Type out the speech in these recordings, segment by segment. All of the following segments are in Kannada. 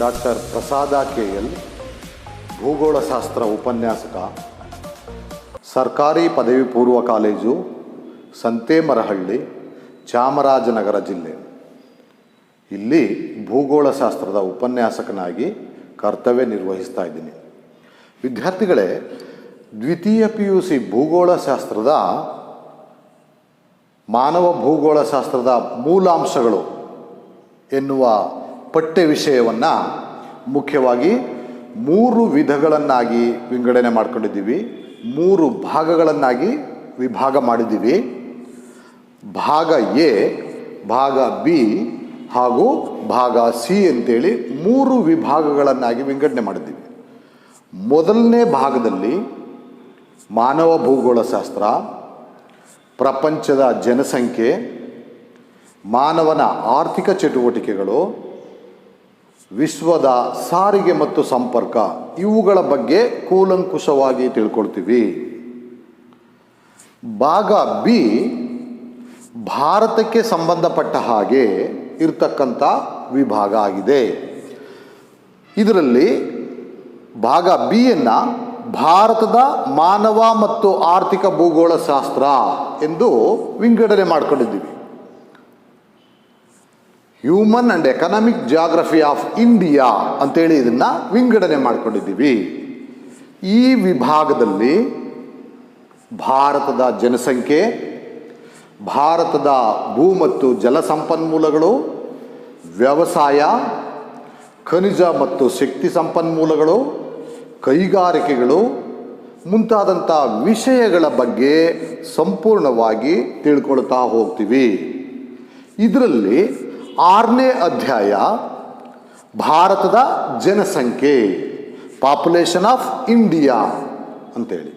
ಡಾಕ್ಟರ್ ಪ್ರಸಾದ KL, ಭೂಗೋಳಶಾಸ್ತ್ರ ಉಪನ್ಯಾಸಕ, ಸರ್ಕಾರಿ ಪದವಿ ಪೂರ್ವ ಕಾಲೇಜು, ಸಂತೇಮರಹಳ್ಳಿ, ಚಾಮರಾಜನಗರ ಜಿಲ್ಲೆ. ಇಲ್ಲಿ ಭೂಗೋಳಶಾಸ್ತ್ರದ ಉಪನ್ಯಾಸಕನಾಗಿ ಕರ್ತವ್ಯ ನಿರ್ವಹಿಸ್ತಾ ಇದ್ದೀನಿ. ವಿದ್ಯಾರ್ಥಿಗಳೇ, ದ್ವಿತೀಯ PUC ಭೂಗೋಳಶಾಸ್ತ್ರದ ಮಾನವ ಭೂಗೋಳಶಾಸ್ತ್ರದ ಮೂಲಾಂಶಗಳು ಎನ್ನುವ ಪಠ್ಯ ವಿಷಯವನ್ನು ಮುಖ್ಯವಾಗಿ 3 ವಿಧಗಳನ್ನಾಗಿ ವಿಂಗಡಣೆ ಮಾಡ್ಕೊಂಡಿದ್ದೀವಿ. 3 ಭಾಗಗಳನ್ನಾಗಿ ವಿಭಾಗ ಮಾಡಿದ್ದೀವಿ. ಭಾಗ A, ಭಾಗ B ಹಾಗೂ ಭಾಗ C ಅಂತೇಳಿ 3 ವಿಭಾಗಗಳನ್ನಾಗಿ ವಿಂಗಡಣೆ ಮಾಡಿದ್ದೀವಿ. ಮೊದಲನೇ ಭಾಗದಲ್ಲಿ ಮಾನವ ಭೂಗೋಳಶಾಸ್ತ್ರ, ಪ್ರಪಂಚದ ಜನಸಂಖ್ಯೆ, ಮಾನವನ ಆರ್ಥಿಕ ಚಟುವಟಿಕೆಗಳು, ವಿಶ್ವದ ಸಾರಿಗೆ ಮತ್ತು ಸಂಪರ್ಕ, ಇವುಗಳ ಬಗ್ಗೆ ಕೂಲಂಕುಷವಾಗಿ ತಿಳ್ಕೊಳ್ತೀವಿ. ಭಾಗ B ಭಾರತಕ್ಕೆ ಸಂಬಂಧಪಟ್ಟ ಹಾಗೆ ಇರತಕ್ಕಂಥ ವಿಭಾಗ ಆಗಿದೆ. ಇದರಲ್ಲಿ ಭಾಗ B-ಯನ್ನು ಭಾರತದ ಮಾನವ ಮತ್ತು ಆರ್ಥಿಕ ಭೂಗೋಳಶಾಸ್ತ್ರ ಎಂದು ವಿಂಗಡಣೆ ಮಾಡಿಕೊಂಡಿದ್ದೀವಿ. Human and economic geography of India ಅಂತೇಳಿ ಇದನ್ನು ವಿಂಗಡಣೆ ಮಾಡಿಕೊಂಡಿದ್ದೀವಿ. ಈ ವಿಭಾಗದಲ್ಲಿ ಭಾರತದ ಜನಸಂಖ್ಯೆ, ಭಾರತದ ಭೂ ಮತ್ತು ಜಲ ಸಂಪನ್ಮೂಲಗಳು, ವ್ಯವಸಾಯ, ಖನಿಜ ಮತ್ತು ಶಕ್ತಿ ಸಂಪನ್ಮೂಲಗಳು, ಕೈಗಾರಿಕೆಗಳು ಮುಂತಾದಂಥ ವಿಷಯಗಳ ಬಗ್ಗೆ ಸಂಪೂರ್ಣವಾಗಿ ತಿಳ್ಕೊಳ್ತಾ ಹೋಗ್ತೀವಿ. ಇದರಲ್ಲಿ 6ನೇ ಅಧ್ಯಾಯ ಭಾರತದ ಜನಸಂಖ್ಯೆ, ಪಾಪ್ಯುಲೇಷನ್ ಆಫ್ ಇಂಡಿಯಾ ಅಂತೇಳಿ.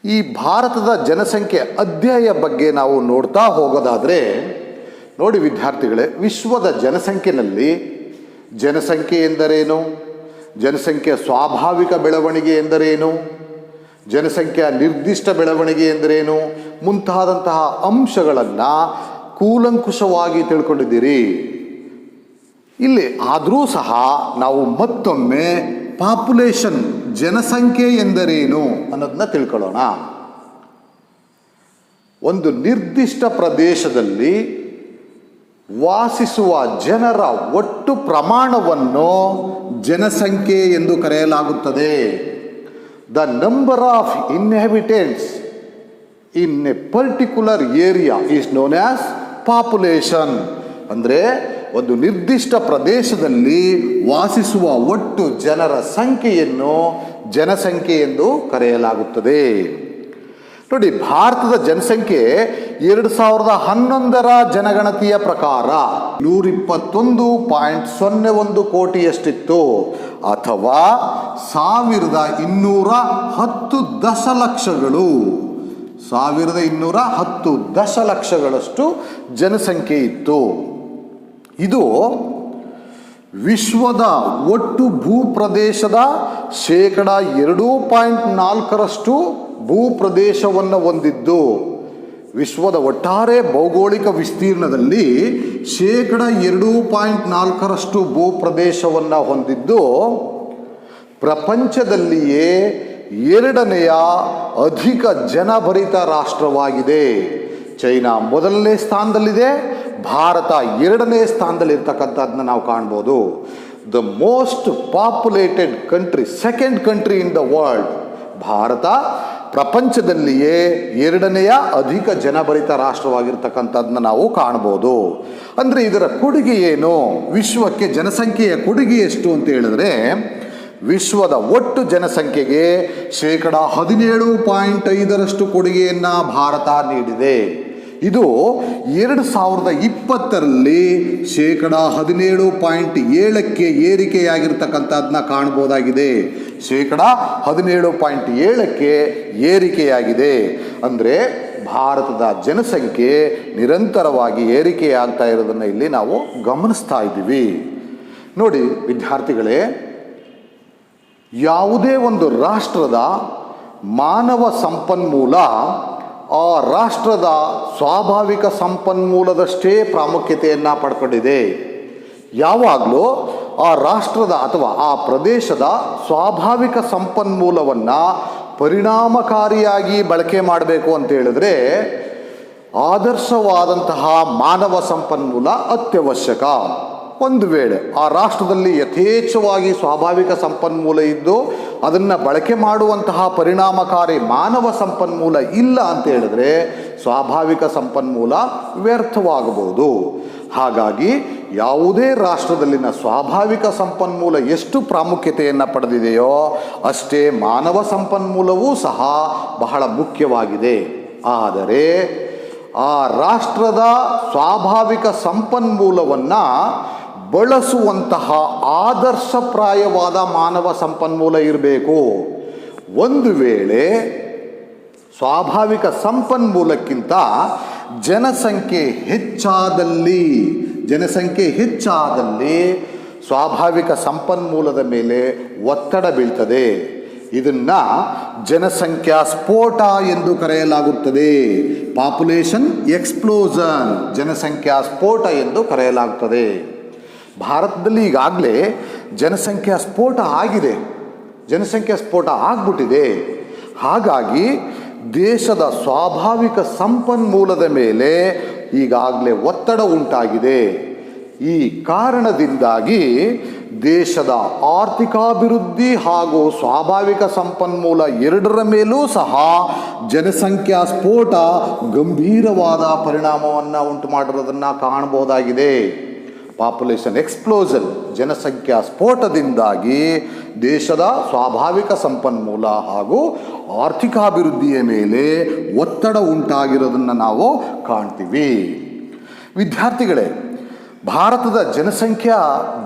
ಈ ಭಾರತದ ಜನಸಂಖ್ಯೆ ಅಧ್ಯಾಯ ಬಗ್ಗೆ ನಾವು ನೋಡ್ತಾ ಹೋಗೋದಾದರೆ, ನೋಡಿ ವಿದ್ಯಾರ್ಥಿಗಳೇ, ವಿಶ್ವದ ಜನಸಂಖ್ಯೆಯಲ್ಲಿ ಜನಸಂಖ್ಯೆ ಎಂದರೇನು, ಜನಸಂಖ್ಯೆಯ ಸ್ವಾಭಾವಿಕ ಬೆಳವಣಿಗೆ ಎಂದರೇನು, ಜನಸಂಖ್ಯೆಯ ನಿರ್ದಿಷ್ಟ ಬೆಳವಣಿಗೆ ಎಂದರೇನು ಮುಂತಾದಂತಹ ಅಂಶಗಳನ್ನು ಕೂಲಂಕುಷವಾಗಿ ತಿಳ್ಕೊಂಡಿದ್ದೀರಿ. ಇಲ್ಲಿ ಆದರೂ ಸಹ ನಾವು ಮತ್ತೊಮ್ಮೆ ಪಾಪ್ಯುಲೇಷನ್, ಜನಸಂಖ್ಯೆ ಎಂದರೇನು ಅನ್ನೋದನ್ನ ತಿಳ್ಕೊಳ್ಳೋಣ. ಒಂದು ನಿರ್ದಿಷ್ಟ ಪ್ರದೇಶದಲ್ಲಿ ವಾಸಿಸುವ ಜನರ ಒಟ್ಟು ಪ್ರಮಾಣವನ್ನು ಜನಸಂಖ್ಯೆ ಎಂದು ಕರೆಯಲಾಗುತ್ತದೆ. The number of inhabitants in a particular area is known as population. ಅಂದರೆ ಒಂದು ನಿರ್ದಿಷ್ಟ ಪ್ರದೇಶದಲ್ಲಿ ವಾಸಿಸುವ ಒಟ್ಟು ಜನರ ಸಂಖ್ಯೆಯನ್ನು ಜನಸಂಖ್ಯೆ ಎಂದು ಕರೆಯಲಾಗುತ್ತದೆ. ನೋಡಿ, ಭಾರತದ ಜನಸಂಖ್ಯೆ 2011ರ ಜನಗಣತಿಯ ಪ್ರಕಾರ 121.01 ಕೋಟಿಯಷ್ಟಿತ್ತು, ಅಥವಾ 1210 ದಶಲಕ್ಷಗಳು. 1210 ದಶಲಕ್ಷಗಳಷ್ಟು ಜನಸಂಖ್ಯೆ ಇತ್ತು. ಇದು ವಿಶ್ವದ ಒಟ್ಟು ಭೂಪ್ರದೇಶದ 2.4% ಭೂಪ್ರದೇಶವನ್ನು ಹೊಂದಿದ್ದು, ವಿಶ್ವದ ಒಟ್ಟಾರೆ ಭೌಗೋಳಿಕ ವಿಸ್ತೀರ್ಣದಲ್ಲಿ 2.4% ಭೂಪ್ರದೇಶವನ್ನು ಹೊಂದಿದ್ದು, ಪ್ರಪಂಚದಲ್ಲಿಯೇ 2ನೆಯ ಅಧಿಕ ಜನಭರಿತ ರಾಷ್ಟ್ರವಾಗಿದೆ. ಚೈನಾ 1ನೇ ಸ್ಥಾನದಲ್ಲಿದೆ, ಭಾರತ 2ನೇ ಸ್ಥಾನದಲ್ಲಿರ್ತಕ್ಕಂಥದ್ದನ್ನ ನಾವು ಕಾಣ್ಬೋದು. The most populated country, second country in the world, Bharat ಪ್ರಪಂಚದಲ್ಲಿಯೇ 2ನೆಯ ಅಧಿಕ ಜನಭರಿತ ರಾಷ್ಟ್ರವಾಗಿರ್ತಕ್ಕಂಥದ್ದನ್ನ ನಾವು ಕಾಣ್ಬೋದು. ಅಂದರೆ ಇದರ ಕೊಡುಗೆ ಏನು, ವಿಶ್ವಕ್ಕೆ ಜನಸಂಖ್ಯೆಯ ಕೊಡುಗೆ ಎಷ್ಟು ಅಂತ ಹೇಳಿದ್ರೆ, ವಿಶ್ವದ ಒಟ್ಟು ಜನಸಂಖ್ಯೆಗೆ 17.5% ಕೊಡುಗೆಯನ್ನು ಭಾರತ ನೀಡಿದೆ. ಇದು 2020ರಲ್ಲಿ 17.7ಕ್ಕೆ ಏರಿಕೆಯಾಗಿರ್ತಕ್ಕಂಥದ್ದನ್ನ ಕಾಣ್ಬೋದಾಗಿದೆ. 17.7ಕ್ಕೆ ಏರಿಕೆಯಾಗಿದೆ. ಅಂದರೆ ಭಾರತದ ಜನಸಂಖ್ಯೆ ನಿರಂತರವಾಗಿ ಏರಿಕೆಯಾಗ್ತಾ ಇರೋದನ್ನು ಇಲ್ಲಿ ನಾವು ಗಮನಿಸ್ತಾ ಇದ್ದೀವಿ. ನೋಡಿ ವಿದ್ಯಾರ್ಥಿಗಳೇ, ಯಾವುದೇ ಒಂದು ರಾಷ್ಟ್ರದ ಮಾನವ ಸಂಪನ್ಮೂಲ ಆ ರಾಷ್ಟ್ರದ ಸ್ವಾಭಾವಿಕ ಸಂಪನ್ಮೂಲದಷ್ಟೇ ಪ್ರಾಮುಖ್ಯತೆಯನ್ನು ಪಡ್ಕೊಂಡಿದೆ. ಯಾವಾಗಲೂ ಆ ರಾಷ್ಟ್ರದ ಅಥವಾ ಆ ಪ್ರದೇಶದ ಸ್ವಾಭಾವಿಕ ಸಂಪನ್ಮೂಲವನ್ನು ಪರಿಣಾಮಕಾರಿಯಾಗಿ ಬಳಕೆ ಮಾಡಬೇಕು ಅಂತ ಹೇಳಿದ್ರೆ ಆದರ್ಶವಾದಂತಹ ಮಾನವ ಸಂಪನ್ಮೂಲ ಅತ್ಯವಶ್ಯಕ. ಒಂದು ವೇಳೆ ಆ ರಾಷ್ಟ್ರದಲ್ಲಿ ಯಥೇಚ್ಛವಾಗಿ ಸ್ವಾಭಾವಿಕ ಸಂಪನ್ಮೂಲ ಇದ್ದು ಅದನ್ನು ಬಳಕೆ ಮಾಡುವಂತಹ ಪರಿಣಾಮಕಾರಿ ಮಾನವ ಸಂಪನ್ಮೂಲ ಇಲ್ಲ ಅಂತ ಹೇಳಿದ್ರೆ ಸ್ವಾಭಾವಿಕ ಸಂಪನ್ಮೂಲ ವ್ಯರ್ಥವಾಗಬಹುದು. ಹಾಗಾಗಿ ಯಾವುದೇ ರಾಷ್ಟ್ರದಲ್ಲಿನ ಸ್ವಾಭಾವಿಕ ಸಂಪನ್ಮೂಲ ಎಷ್ಟು ಪ್ರಾಮುಖ್ಯತೆಯನ್ನು ಪಡೆದಿದೆಯೋ ಅಷ್ಟೇ ಮಾನವ ಸಂಪನ್ಮೂಲವೂ ಸಹ ಬಹಳ ಮುಖ್ಯವಾಗಿದೆ. ಆದರೆ ಆ ರಾಷ್ಟ್ರದ ಸ್ವಾಭಾವಿಕ ಸಂಪನ್ಮೂಲವನ್ನು ಬಳಸುವಂತಹ ಆದರ್ಶಪ್ರಾಯವಾದ ಮಾನವ ಸಂಪನ್ಮೂಲ ಇರಬೇಕು. ಒಂದು ವೇಳೆ ಸ್ವಾಭಾವಿಕ ಸಂಪನ್ಮೂಲಕ್ಕಿಂತ ಜನಸಂಖ್ಯೆ ಹೆಚ್ಚಾದಲ್ಲಿ ಸ್ವಾಭಾವಿಕ ಸಂಪನ್ಮೂಲದ ಮೇಲೆ ಒತ್ತಡ ಬೀಳ್ತದೆ. ಇದನ್ನು ಜನಸಂಖ್ಯಾ ಸ್ಫೋಟ ಎಂದು ಕರೆಯಲಾಗುತ್ತದೆ. ಪಾಪ್ಯುಲೇಷನ್ ಎಕ್ಸ್ಪ್ಲೋಷನ್, ಜನಸಂಖ್ಯಾ ಸ್ಫೋಟ ಎಂದು ಕರೆಯಲಾಗುತ್ತದೆ. ಭಾರತದಲ್ಲಿ ಈಗಾಗಲೇ ಜನಸಂಖ್ಯಾ ಸ್ಫೋಟ ಆಗಿದೆ, ಜನಸಂಖ್ಯಾ ಸ್ಫೋಟ ಆಗ್ಬಿಟ್ಟಿದೆ. ಹಾಗಾಗಿ ದೇಶದ ಸ್ವಾಭಾವಿಕ ಸಂಪನ್ಮೂಲದ ಮೇಲೆ ಈಗಾಗಲೇ ಒತ್ತಡ ಉಂಟಾಗಿದೆ. ಈ ಕಾರಣದಿಂದಾಗಿ ದೇಶದ ಆರ್ಥಿಕಾಭಿವೃದ್ಧಿ ಹಾಗೂ ಸ್ವಾಭಾವಿಕ ಸಂಪನ್ಮೂಲ ಎರಡರ ಮೇಲೂ ಸಹ ಜನಸಂಖ್ಯಾ ಸ್ಫೋಟ ಗಂಭೀರವಾದ ಪರಿಣಾಮವನ್ನು ಉಂಟು ಮಾಡಿರೋದನ್ನು ಕಾಣಬಹುದಾಗಿದೆ. ಪಾಪ್ಯುಲೇಷನ್ ಎಕ್ಸ್ಪ್ಲೋಷನ್, ಜನಸಂಖ್ಯಾ ಸ್ಫೋಟದಿಂದಾಗಿ ದೇಶದ ಸ್ವಾಭಾವಿಕ ಸಂಪನ್ಮೂಲ ಹಾಗೂ ಆರ್ಥಿಕಾಭಿವೃದ್ಧಿಯ ಮೇಲೆ ಒತ್ತಡ ಉಂಟಾಗಿರೋದನ್ನು ನಾವು ಕಾಣ್ತೀವಿ. ವಿದ್ಯಾರ್ಥಿಗಳೇ, ಭಾರತದ ಜನಸಂಖ್ಯಾ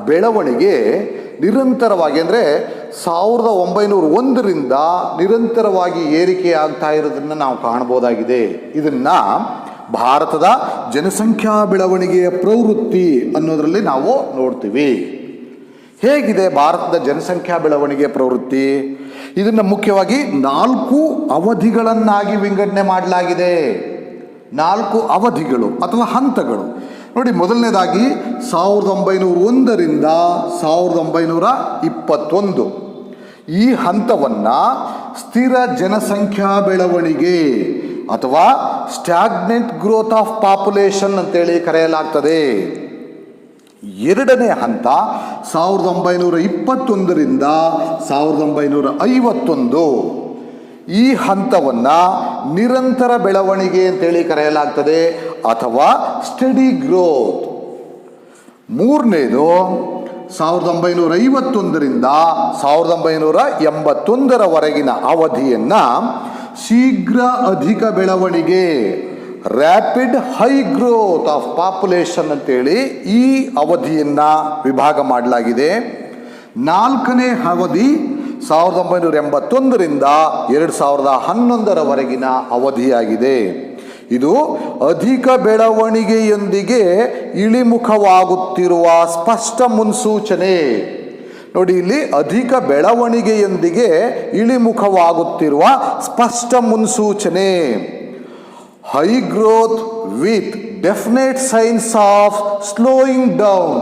ಬೆಳವಣಿಗೆ ನಿರಂತರವಾಗಿ ಅಂದರೆ 1901ರಿಂದ ನಿರಂತರವಾಗಿ ಏರಿಕೆ ಆಗ್ತಾ ಇರೋದನ್ನು ನಾವು ಕಾಣ್ಬೋದಾಗಿದೆ. ಇದನ್ನು ಭಾರತದ ಜನಸಂಖ್ಯಾ ಬೆಳವಣಿಗೆಯ ಪ್ರವೃತ್ತಿ ಅನ್ನೋದರಲ್ಲಿ ನಾವು ನೋಡ್ತೀವಿ. ಹೇಗಿದೆ ಭಾರತದ ಜನಸಂಖ್ಯಾ ಬೆಳವಣಿಗೆಯ ಪ್ರವೃತ್ತಿ? ಇದನ್ನು ಮುಖ್ಯವಾಗಿ 4 ಅವಧಿಗಳನ್ನಾಗಿ ವಿಂಗಡಣೆ ಮಾಡಲಾಗಿದೆ. 4 ಅವಧಿಗಳು ಅಥವಾ ಹಂತಗಳು ನೋಡಿ. ಮೊದಲನೇದಾಗಿ 1901ರಿಂದ 1921 ಈ ಹಂತವನ್ನು ಸ್ಥಿರ ಜನಸಂಖ್ಯಾ ಬೆಳವಣಿಗೆ ಅಥವಾ ಸ್ಟ್ಯಾಗ್ನೆಂಟ್ ಗ್ರೋತ್ ಆಫ್ ಪಾಪ್ಯುಲೇಷನ್ ಅಂತೇಳಿ ಕರೆಯಲಾಗ್ತದೆ. ಎರಡನೇ ಹಂತ 1921ರಿಂದ 1951 ಈ ಹಂತವನ್ನು ನಿರಂತರ ಬೆಳವಣಿಗೆ ಅಂತೇಳಿ ಕರೆಯಲಾಗ್ತದೆ ಅಥವಾ ಸ್ಟಡಿ ಗ್ರೋತ್. ಮೂರನೇದು 1951ರಿಂದ 1981ರವರೆಗಿನ ಅವಧಿಯನ್ನು ಶೀಘ್ರ ಅಧಿಕ ಬೆಳವಣಿಗೆ, rapid high growth of population ಅಂತೇಳಿ ಈ ಅವಧಿಯನ್ನು ವಿಭಾಗ ಮಾಡಲಾಗಿದೆ. ನಾಲ್ಕನೇ ಅವಧಿ 1981ರಿಂದ 2011ರವರೆಗಿನ ಅವಧಿಯಾಗಿದೆ. ಇದು ಅಧಿಕ ಬೆಳವಣಿಗೆಯೊಂದಿಗೆ ಇಳಿಮುಖವಾಗುತ್ತಿರುವ ಸ್ಪಷ್ಟ ಮುನ್ಸೂಚನೆ. ನೋಡಿ, ಇಲ್ಲಿ ಅಧಿಕ ಬೆಳವಣಿಗೆಯೊಂದಿಗೆ ಇಳಿಮುಖವಾಗುತ್ತಿರುವ ಸ್ಪಷ್ಟ ಮುನ್ಸೂಚನೆ. High growth with definite science of slowing down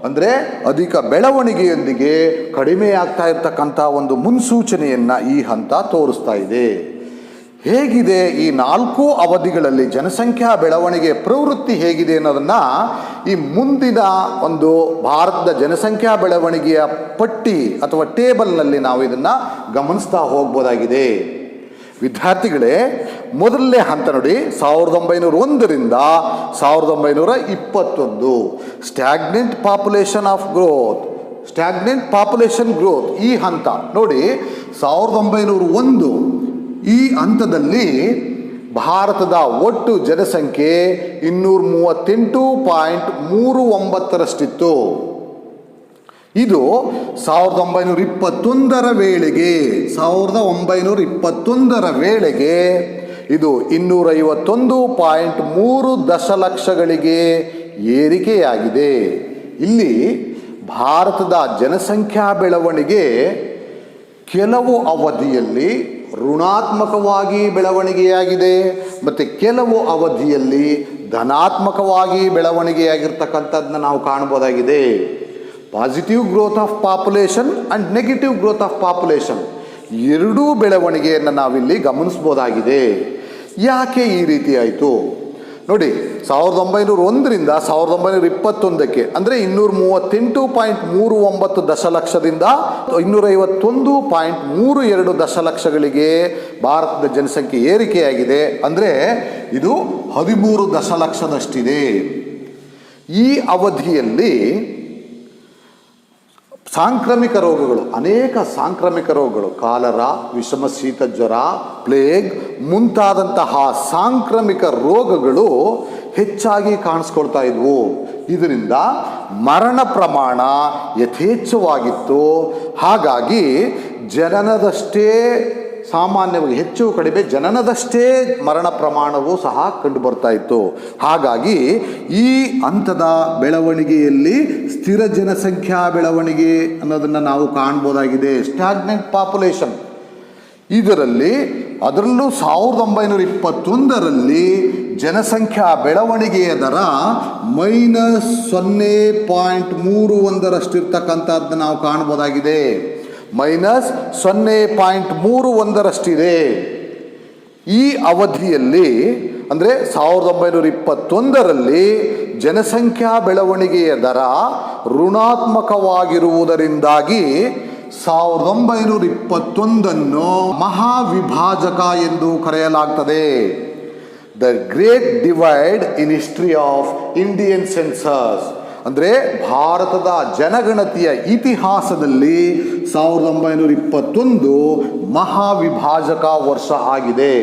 ಅಂದರೆ ಅಧಿಕ ಬೆಳವಣಿಗೆಯೊಂದಿಗೆ ಕಡಿಮೆ ಆಗ್ತಾ ಇರ್ತಕ್ಕಂಥ ಒಂದು ಮುನ್ಸೂಚನೆಯನ್ನು ಈ ಹಂತ ತೋರಿಸ್ತಾ ಇದೆ. ಹೇಗಿದೆ ಈ 4 ಅವಧಿಗಳಲ್ಲಿ ಜನಸಂಖ್ಯಾ ಬೆಳವಣಿಗೆ ಪ್ರವೃತ್ತಿ ಹೇಗಿದೆ ಅನ್ನೋದನ್ನು ಈ ಮುಂದಿನ ಒಂದು ಭಾರತದ ಜನಸಂಖ್ಯಾ ಬೆಳವಣಿಗೆಯ ಪಟ್ಟಿ ಅಥವಾ ಟೇಬಲ್ನಲ್ಲಿ ನಾವು ಇದನ್ನು ಗಮನಿಸ್ತಾ ಹೋಗ್ಬೋದಾಗಿದೆ. ವಿದ್ಯಾರ್ಥಿಗಳೇ, ಮೊದಲನೇ ಹಂತ ನೋಡಿ 1901ರಿಂದ 1921 stagnant population of growth, stagnant population growth ಈ ಹಂತ ನೋಡಿ. 1901 ಈ ಹಂತದಲ್ಲಿ ಭಾರತದ ಒಟ್ಟು ಜನಸಂಖ್ಯೆ 238.39ರಷ್ಟಿತ್ತು. ಇದು 1921ರ ವೇಳೆಗೆ ಇದು 251.3 ದಶಲಕ್ಷಗಳಿಗೆ ಏರಿಕೆಯಾಗಿದೆ. ಇಲ್ಲಿ ಭಾರತದ ಜನಸಂಖ್ಯಾ ಬೆಳವಣಿಗೆ ಕೆಲವು ಅವಧಿಯಲ್ಲಿ ಋಣಾತ್ಮಕವಾಗಿ ಬೆಳವಣಿಗೆಯಾಗಿದೆ ಮತ್ತು ಕೆಲವು ಅವಧಿಯಲ್ಲಿ ಧನಾತ್ಮಕವಾಗಿ ಬೆಳವಣಿಗೆಯಾಗಿರ್ತಕ್ಕಂಥದ್ದನ್ನ ನಾವು ಕಾಣ್ಬೋದಾಗಿದೆ. Positive growth of population and negative growth of population ಎರಡೂ ಬೆಳವಣಿಗೆಯನ್ನು ನಾವಿಲ್ಲಿ ಗಮನಿಸ್ಬೋದಾಗಿದೆ. ಯಾಕೆ ಈ ರೀತಿ ಆಯಿತು ನೋಡಿ, 1901ರಿಂದ 1921ಕ್ಕೆ ಅಂದರೆ 238.39 ದಶಲಕ್ಷದಿಂದ 251.32 ದಶಲಕ್ಷಗಳಿಗೆ ಭಾರತದ ಜನಸಂಖ್ಯೆ ಏರಿಕೆಯಾಗಿದೆ. ಅಂದರೆ ಇದು 13 ದಶಲಕ್ಷದಷ್ಟಿದೆ. ಈ ಅವಧಿಯಲ್ಲಿ ಸಾಂಕ್ರಾಮಿಕ ರೋಗಗಳು, ಅನೇಕ ಸಾಂಕ್ರಾಮಿಕ ರೋಗಗಳು, ಕಾಲರಾ, ವಿಷಮ ಶೀತ ಜ್ವರ, ಪ್ಲೇಗ್ ಮುಂತಾದಂತಹ ಸಾಂಕ್ರಾಮಿಕ ರೋಗಗಳು ಹೆಚ್ಚಾಗಿ ಕಾಣಿಸ್ಕೊಳ್ತಾ ಇದ್ವು. ಇದರಿಂದ ಮರಣ ಪ್ರಮಾಣ ಯಥೇಚ್ಛವಾಗಿತ್ತು. ಹಾಗಾಗಿ ಜನನದಷ್ಟೇ ಸಾಮಾನ್ಯವಾಗಿ ಹೆಚ್ಚು ಕಡಿಮೆ ಜನನದಷ್ಟೇ ಮರಣ ಪ್ರಮಾಣವೂ ಸಹ ಕಂಡು ಬರ್ತಾ ಇತ್ತು. ಹಾಗಾಗಿ ಈ ಹಂತದ ಬೆಳವಣಿಗೆಯಲ್ಲಿ ಸ್ಥಿರ ಜನಸಂಖ್ಯಾ ಬೆಳವಣಿಗೆ ಅನ್ನೋದನ್ನು ನಾವು ಕಾಣ್ಬೋದಾಗಿದೆ, ಸ್ಟಾಗ್ನೆಂಟ್ ಪಾಪ್ಯುಲೇಷನ್. ಅದರಲ್ಲೂ 1921ರಲ್ಲಿ ಜನಸಂಖ್ಯಾ ಬೆಳವಣಿಗೆಯ ದರ -0.31ರಷ್ಟಿರ್ತಕ್ಕಂಥದ್ದನ್ನು ನಾವು ಕಾಣ್ಬೋದಾಗಿದೆ. -0.31ರಷ್ಟಿದೆ. ಈ ಅವಧಿಯಲ್ಲಿ ಅಂದರೆ 1921ರಲ್ಲಿ ಜನಸಂಖ್ಯಾ ಬೆಳವಣಿಗೆಯ ದರ ಋಣಾತ್ಮಕವಾಗಿರುವುದರಿಂದಾಗಿ 1921ನ್ನು ಮಹಾವಿಭಾಜಕ ಎಂದು ಕರೆಯಲಾಗ್ತದೆ. The great divide in history of Indian census. ಅಂದರೆ ಭಾರತದ ಜನಗಣತಿಯ ಇತಿಹಾಸದಲ್ಲಿ 1921 ಮಹಾವಿಭಾಜಕ ವರ್ಷ ಆಗಿದೆ.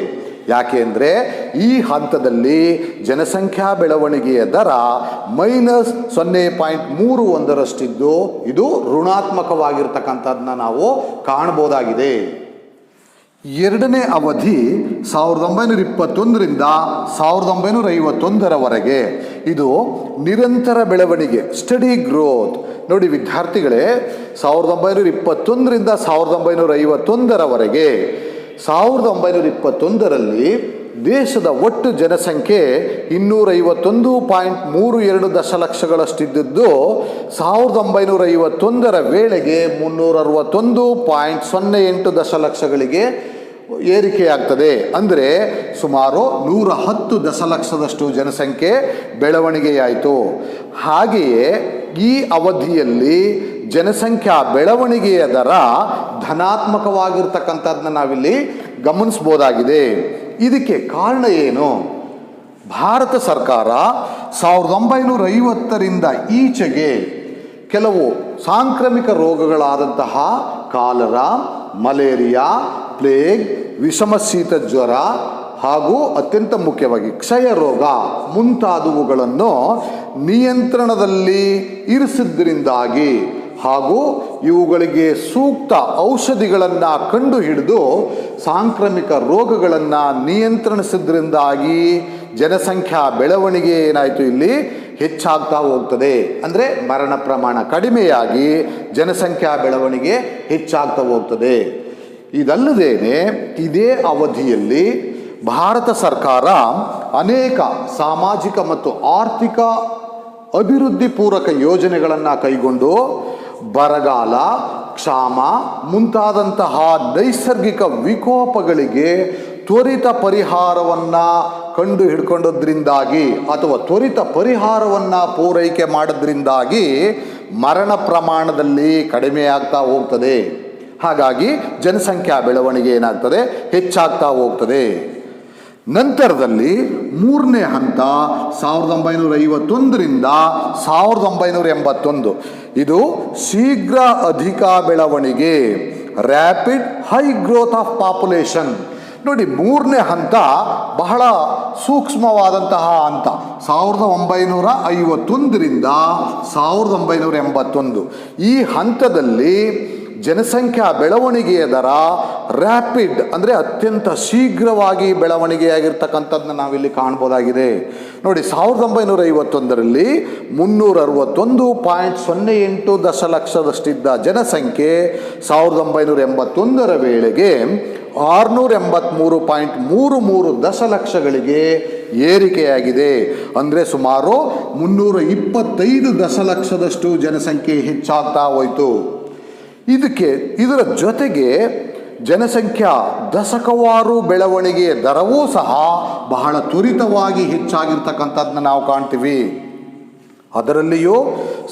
ಯಾಕೆ ಅಂದರೆ ಈ ಹಂತದಲ್ಲಿ ಜನಸಂಖ್ಯಾ ಬೆಳವಣಿಗೆಯ ದರ -0.31ರಷ್ಟಿದ್ದು ಇದು ಋಣಾತ್ಮಕವಾಗಿರ್ತಕ್ಕಂಥದ್ದನ್ನ ನಾವು ಕಾಣ್ಬೋದಾಗಿದೆ. ಎರಡನೇ ಅವಧಿ 1921ರಿಂದ 1951ರವರೆಗೆ ಇದು ನಿರಂತರ ಬೆಳವಣಿಗೆ, ಸ್ಟಡಿ ಗ್ರೋತ್. ನೋಡಿ ವಿದ್ಯಾರ್ಥಿಗಳೇ, 1921ರಿಂದ 1951ರವರೆಗೆ 1921ರಲ್ಲಿ ದೇಶದ ಒಟ್ಟು ಜನಸಂಖ್ಯೆ 251.32 ದಶಲಕ್ಷಗಳಷ್ಟಿದ್ದು 1951ರ ವೇಳೆಗೆ 361.08 ದಶಲಕ್ಷಗಳಿಗೆ ಏರಿಕೆಯಾಗ್ತದೆ. ಅಂದರೆ ಸುಮಾರು 110 ದಶಲಕ್ಷದಷ್ಟು ಜನಸಂಖ್ಯೆ ಬೆಳವಣಿಗೆಯಾಯಿತು. ಹಾಗೆಯೇ ಈ ಅವಧಿಯಲ್ಲಿ ಜನಸಂಖ್ಯಾ ಬೆಳವಣಿಗೆಯ ದರ ಧನಾತ್ಮಕವಾಗಿರ್ತಕ್ಕಂಥದ್ದನ್ನ ನಾವಿಲ್ಲಿ ಗಮನಿಸ್ಬೋದಾಗಿದೆ. ಇದಕ್ಕೆ ಕಾರಣ ಏನು? ಭಾರತ ಸರ್ಕಾರ 1950ರಿಂದ ಈಚೆಗೆ ಕೆಲವು ಸಾಂಕ್ರಾಮಿಕ ರೋಗಗಳಾದಂತಹ ಕಾಲರಾ, ಮಲೇರಿಯಾ, ಪ್ಲೇಗ್, ವಿಷಮ ಶೀತ ಜ್ವರ ಹಾಗೂ ಅತ್ಯಂತ ಮುಖ್ಯವಾಗಿ ಕ್ಷಯ ರೋಗ ಮುಂತಾದವುಗಳನ್ನು ನಿಯಂತ್ರಣದಲ್ಲಿ ಇರಿಸಿದ್ದರಿಂದಾಗಿ ಹಾಗೂ ಇವುಗಳಿಗೆ ಸೂಕ್ತ ಔಷಧಿಗಳನ್ನು ಕಂಡುಹಿಡಿದು ಸಾಂಕ್ರಾಮಿಕ ರೋಗಗಳನ್ನು ನಿಯಂತ್ರಿಸಿದ್ರಿಂದಾಗಿ ಜನಸಂಖ್ಯಾ ಬೆಳವಣಿಗೆ ಏನಾಯಿತು, ಇಲ್ಲಿ ಹೆಚ್ಚಾಗ್ತಾ ಹೋಗ್ತದೆ. ಅಂದರೆ ಮರಣ ಪ್ರಮಾಣ ಕಡಿಮೆಯಾಗಿ ಜನಸಂಖ್ಯಾ ಬೆಳವಣಿಗೆ ಹೆಚ್ಚಾಗ್ತಾ ಹೋಗ್ತದೆ. ಇದಲ್ಲದೇನೆ ಇದೇ ಅವಧಿಯಲ್ಲಿ ಭಾರತ ಸರ್ಕಾರ ಅನೇಕ ಸಾಮಾಜಿಕ ಮತ್ತು ಆರ್ಥಿಕ ಅಭಿವೃದ್ಧಿ ಪೂರಕ ಯೋಜನೆಗಳನ್ನು ಕೈಗೊಂಡು ಬರಗಾಲ, ಕ್ಷಾಮ ಮುಂತಾದಂತಹ ನೈಸರ್ಗಿಕ ವಿಕೋಪಗಳಿಗೆ ತ್ವರಿತ ಪರಿಹಾರವನ್ನು ಕಂಡು ಹಿಡ್ಕೊಂಡದ್ರಿಂದಾಗಿ ಅಥವಾ ತ್ವರಿತ ಪರಿಹಾರವನ್ನು ಪೂರೈಕೆ ಮಾಡೋದ್ರಿಂದಾಗಿ ಮರಣ ಪ್ರಮಾಣದಲ್ಲಿ ಕಡಿಮೆಯಾಗ್ತಾ ಹೋಗ್ತದೆ. ಹಾಗಾಗಿ ಜನಸಂಖ್ಯಾ ಬೆಳವಣಿಗೆ ಏನಾಗ್ತದೆ, ಹೆಚ್ಚಾಗ್ತಾ ಹೋಗ್ತದೆ. ನಂತರದಲ್ಲಿ ಮೂರನೇ ಹಂತ 1951ರಿಂದ 1981 ಇದು ಶೀಘ್ರ ಅಧಿಕ ಬೆಳವಣಿಗೆ, rapid high growth of population. ನೋಡಿ, ಮೂರನೇ ಹಂತ ಬಹಳ ಸೂಕ್ಷ್ಮವಾದಂತಹ ಹಂತ. 1951ರಿಂದ 1981 ಈ ಹಂತದಲ್ಲಿ ಜನಸಂಖ್ಯಾ ಬೆಳವಣಿಗೆಯ ದರ ರ್ಯಾಪಿಡ್ ಅಂದರೆ ಅತ್ಯಂತ ಶೀಘ್ರವಾಗಿ ಬೆಳವಣಿಗೆಯಾಗಿರ್ತಕ್ಕಂಥದ್ದನ್ನ ನಾವಿಲ್ಲಿ ಕಾಣ್ಬೋದಾಗಿದೆ. ನೋಡಿ, 1951ರಲ್ಲಿ 361.08 ದಶಲಕ್ಷದಷ್ಟಿದ್ದ ಜನಸಂಖ್ಯೆ 1981ರ ವೇಳೆಗೆ 683.33 ದಶಲಕ್ಷಗಳಿಗೆ ಏರಿಕೆಯಾಗಿದೆ. ಅಂದರೆ ಸುಮಾರು 325 ದಶಲಕ್ಷದಷ್ಟು ಜನಸಂಖ್ಯೆ ಹೆಚ್ಚಾಗ್ತಾ ಹೋಯಿತು. ಇದರ ಜೊತೆಗೆ ಜನಸಂಖ್ಯಾ ದಶಕವಾರು ಬೆಳವಣಿಗೆಯ ದರವೂ ಸಹ ಬಹಳ ತ್ವರಿತವಾಗಿ ಹೆಚ್ಚಾಗಿರ್ತಕ್ಕಂಥದ್ದನ್ನ ನಾವು ಕಾಣ್ತೀವಿ. ಅದರಲ್ಲಿಯೂ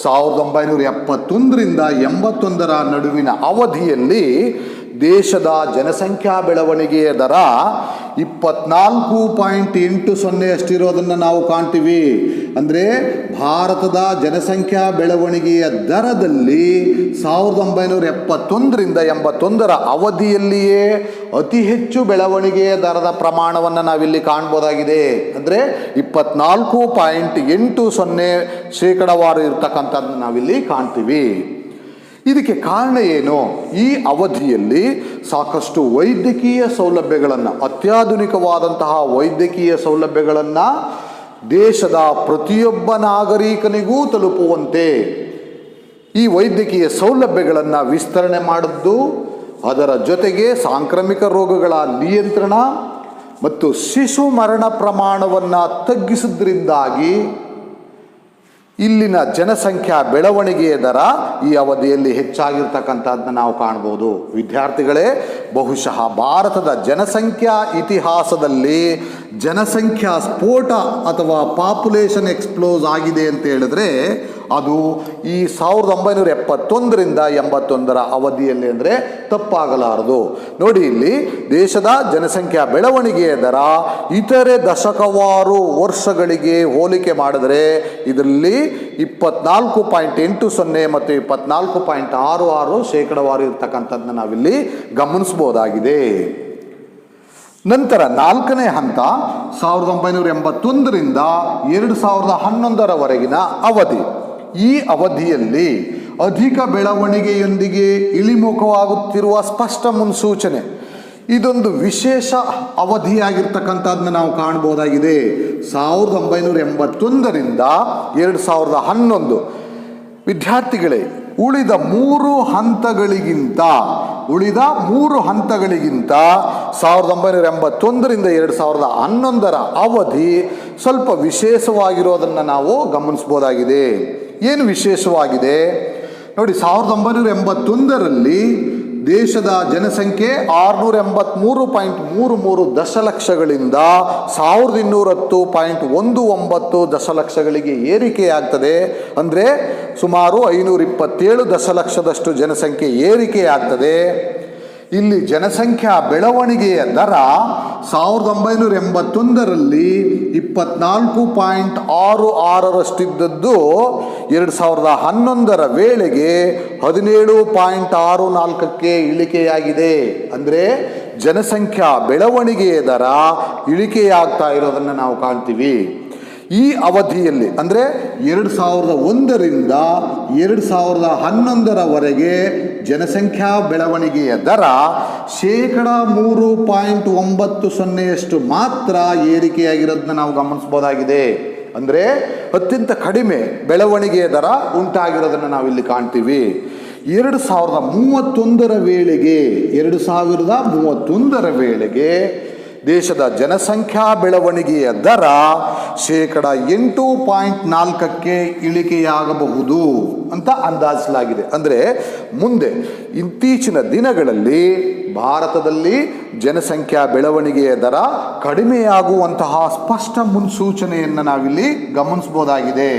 1971ರಿಂದ 81ರ ನಡುವಿನ ಅವಧಿಯಲ್ಲಿ ದೇಶದ ಜನಸಂಖ್ಯಾ ಬೆಳವಣಿಗೆಯ ದರ 24.80 ಅಷ್ಟಿರೋದನ್ನು ನಾವು ಕಾಣ್ತೀವಿ. ಅಂದರೆ ಭಾರತದ ಜನಸಂಖ್ಯಾ ಬೆಳವಣಿಗೆಯ ದರದಲ್ಲಿ 1971ರಿಂದ 81ರ ಅವಧಿಯಲ್ಲಿಯೇ ಅತಿ ಹೆಚ್ಚು ಬೆಳವಣಿಗೆಯ ದರದ ಪ್ರಮಾಣವನ್ನು ನಾವಿಲ್ಲಿ ಕಾಣ್ಬೋದಾಗಿದೆ. ಅಂದರೆ 24.80% ಇರ್ತಕ್ಕಂಥದ್ದನ್ನು ನಾವಿಲ್ಲಿ ಕಾಣ್ತೀವಿ. ಇದಕ್ಕೆ ಕಾರಣ ಏನು? ಈ ಅವಧಿಯಲ್ಲಿ ಸಾಕಷ್ಟು ವೈದ್ಯಕೀಯ ಸೌಲಭ್ಯಗಳನ್ನು, ಅತ್ಯಾಧುನಿಕವಾದಂತಹ ವೈದ್ಯಕೀಯ ಸೌಲಭ್ಯಗಳನ್ನು ದೇಶದ ಪ್ರತಿಯೊಬ್ಬ ನಾಗರಿಕನಿಗೂ ತಲುಪುವಂತೆ ಈ ವೈದ್ಯಕೀಯ ಸೌಲಭ್ಯಗಳನ್ನು ವಿಸ್ತರಣೆ ಮಾಡಿದ್ದು, ಅದರ ಜೊತೆಗೆ ಸಾಂಕ್ರಾಮಿಕ ರೋಗಗಳ ನಿಯಂತ್ರಣ ಮತ್ತು ಶಿಶು ಮರಣ ಪ್ರಮಾಣವನ್ನು ತಗ್ಗಿಸಿದ್ರಿಂದಾಗಿ ಇಲ್ಲಿನ ಜನಸಂಖ್ಯಾ ಬೆಳವಣಿಗೆಯ ದರ ಈ ಅವಧಿಯಲ್ಲಿ ಹೆಚ್ಚಾಗಿರ್ತಕ್ಕಂಥದ್ದನ್ನ ನಾವು ಕಾಣ್ಬೋದು. ವಿದ್ಯಾರ್ಥಿಗಳೇ, ಬಹುಶಃ ಭಾರತದ ಜನಸಂಖ್ಯಾ ಇತಿಹಾಸದಲ್ಲಿ ಜನಸಂಖ್ಯಾ ಸ್ಫೋಟ ಅಥವಾ ಪಾಪ್ಯುಲೇಷನ್ ಎಕ್ಸ್ಪ್ಲೋಸ್ ಆಗಿದೆ ಅಂತ ಹೇಳಿದ್ರೆ ಅದು ಈ 1971ರಿಂದ 81ರ ಅವಧಿಯಲ್ಲಿ ಅಂದರೆ ತಪ್ಪಾಗಲಾರದು. ನೋಡಿ, ಇಲ್ಲಿ ದೇಶದ ಜನಸಂಖ್ಯಾ ಬೆಳವಣಿಗೆಯ ದರ ಇತರೆ ದಶಕವಾರು ವರ್ಷಗಳಿಗೆ ಹೋಲಿಕೆ ಮಾಡಿದರೆ ಇದರಲ್ಲಿ 24.80 ಮತ್ತು 24.66% ಇರ್ತಕ್ಕಂಥದ್ದನ್ನ ನಾವಿಲ್ಲಿ ಗಮನಿಸ್ಬೋದಾಗಿದೆ. ನಂತರ 4ನೇ ಹಂತ 1981ರಿಂದ 2011ರವರೆಗಿನ ಅವಧಿ. ಈ ಅವಧಿಯಲ್ಲಿ ಅಧಿಕ ಬೆಳವಣಿಗೆಯೊಂದಿಗೆ ಇಳಿಮುಖವಾಗುತ್ತಿರುವ ಸ್ಪಷ್ಟ ಮುನ್ಸೂಚನೆ. ಇದೊಂದು ವಿಶೇಷ ಅವಧಿಯಾಗಿರ್ತಕ್ಕಂಥದ್ದನ್ನ ನಾವು ಕಾಣ್ಬೋದಾಗಿದೆ. 1981ರಿಂದ 2011 ವಿದ್ಯಾರ್ಥಿಗಳೇ, ಉಳಿದ 3 ಹಂತಗಳಿಗಿಂತ 1981ರಿಂದ 2011ರ ಅವಧಿ ಸ್ವಲ್ಪ ವಿಶೇಷವಾಗಿರೋದನ್ನು ನಾವು ಗಮನಿಸ್ಬೋದಾಗಿದೆ. ಏನು ವಿಶೇಷವಾಗಿದೆ ನೋಡಿ, 1981ರಲ್ಲಿ ದೇಶದ ಜನಸಂಖ್ಯೆ 683.33 ದಶಲಕ್ಷಗಳಿಂದ 1210.19 ದಶಲಕ್ಷಗಳಿಗೆ ಏರಿಕೆಯಾಗ್ತದೆ. ಅಂದರೆ ಸುಮಾರು 527 ದಶಲಕ್ಷದಷ್ಟು ಜನಸಂಖ್ಯೆ ಏರಿಕೆಯಾಗ್ತದೆ. ಇಲ್ಲಿ ಜನಸಂಖ್ಯಾ ಬೆಳವಣಿಗೆಯ ದರ 1981ರಲ್ಲಿ 24.66ರಷ್ಟಿದ್ದದ್ದು 2011ರ ವೇಳೆಗೆ 17.64ಕ್ಕೆ ಇಳಿಕೆಯಾಗಿದೆ. ಅಂದರೆ ಜನಸಂಖ್ಯಾ ಬೆಳವಣಿಗೆಯ ದರ ಇಳಿಕೆಯಾಗ್ತಾ ಇರೋದನ್ನು ನಾವು ಕಾಣ್ತೀವಿ. ಈ ಅವಧಿಯಲ್ಲಿ ಅಂದರೆ 2001ರಿಂದ 2011ರವರೆಗೆ ಜನಸಂಖ್ಯಾ ಬೆಳವಣಿಗೆಯ ದರ 3.90% ಮಾತ್ರ ಏರಿಕೆಯಾಗಿರೋದನ್ನ ನಾವು ಗಮನಿಸ್ಬೋದಾಗಿದೆ. ಅಂದರೆ ಅತ್ಯಂತ ಕಡಿಮೆ ಬೆಳವಣಿಗೆಯ ದರ ಉಂಟಾಗಿರೋದನ್ನು ನಾವಿಲ್ಲಿ ಕಾಣ್ತೀವಿ. 2031ರ ವೇಳೆಗೆ ದೇಶದ ಜನಸಂಖ್ಯಾ ಬೆಳವಣಿಗೆಯ ದರ 8.4ಕ್ಕೆ ಇಳಿಕೆಯಾಗಬಹುದು ಅಂತ ಅಂದಾಜಿಸಲಾಗಿದೆ. ಅಂದರೆ ಮುಂದೆ ಇತ್ತೀಚಿನ ದಿನಗಳಲ್ಲಿ ಭಾರತದಲ್ಲಿ ಜನಸಂಖ್ಯಾ ಬೆಳವಣಿಗೆಯ ದರ ಕಡಿಮೆಯಾಗುವಂತಹ ಸ್ಪಷ್ಟ ಮುನ್ಸೂಚನೆಯನ್ನು ನಾವಿಲ್ಲಿ ಗಮನಿಸ್ಬೋದಾಗಿದೆ.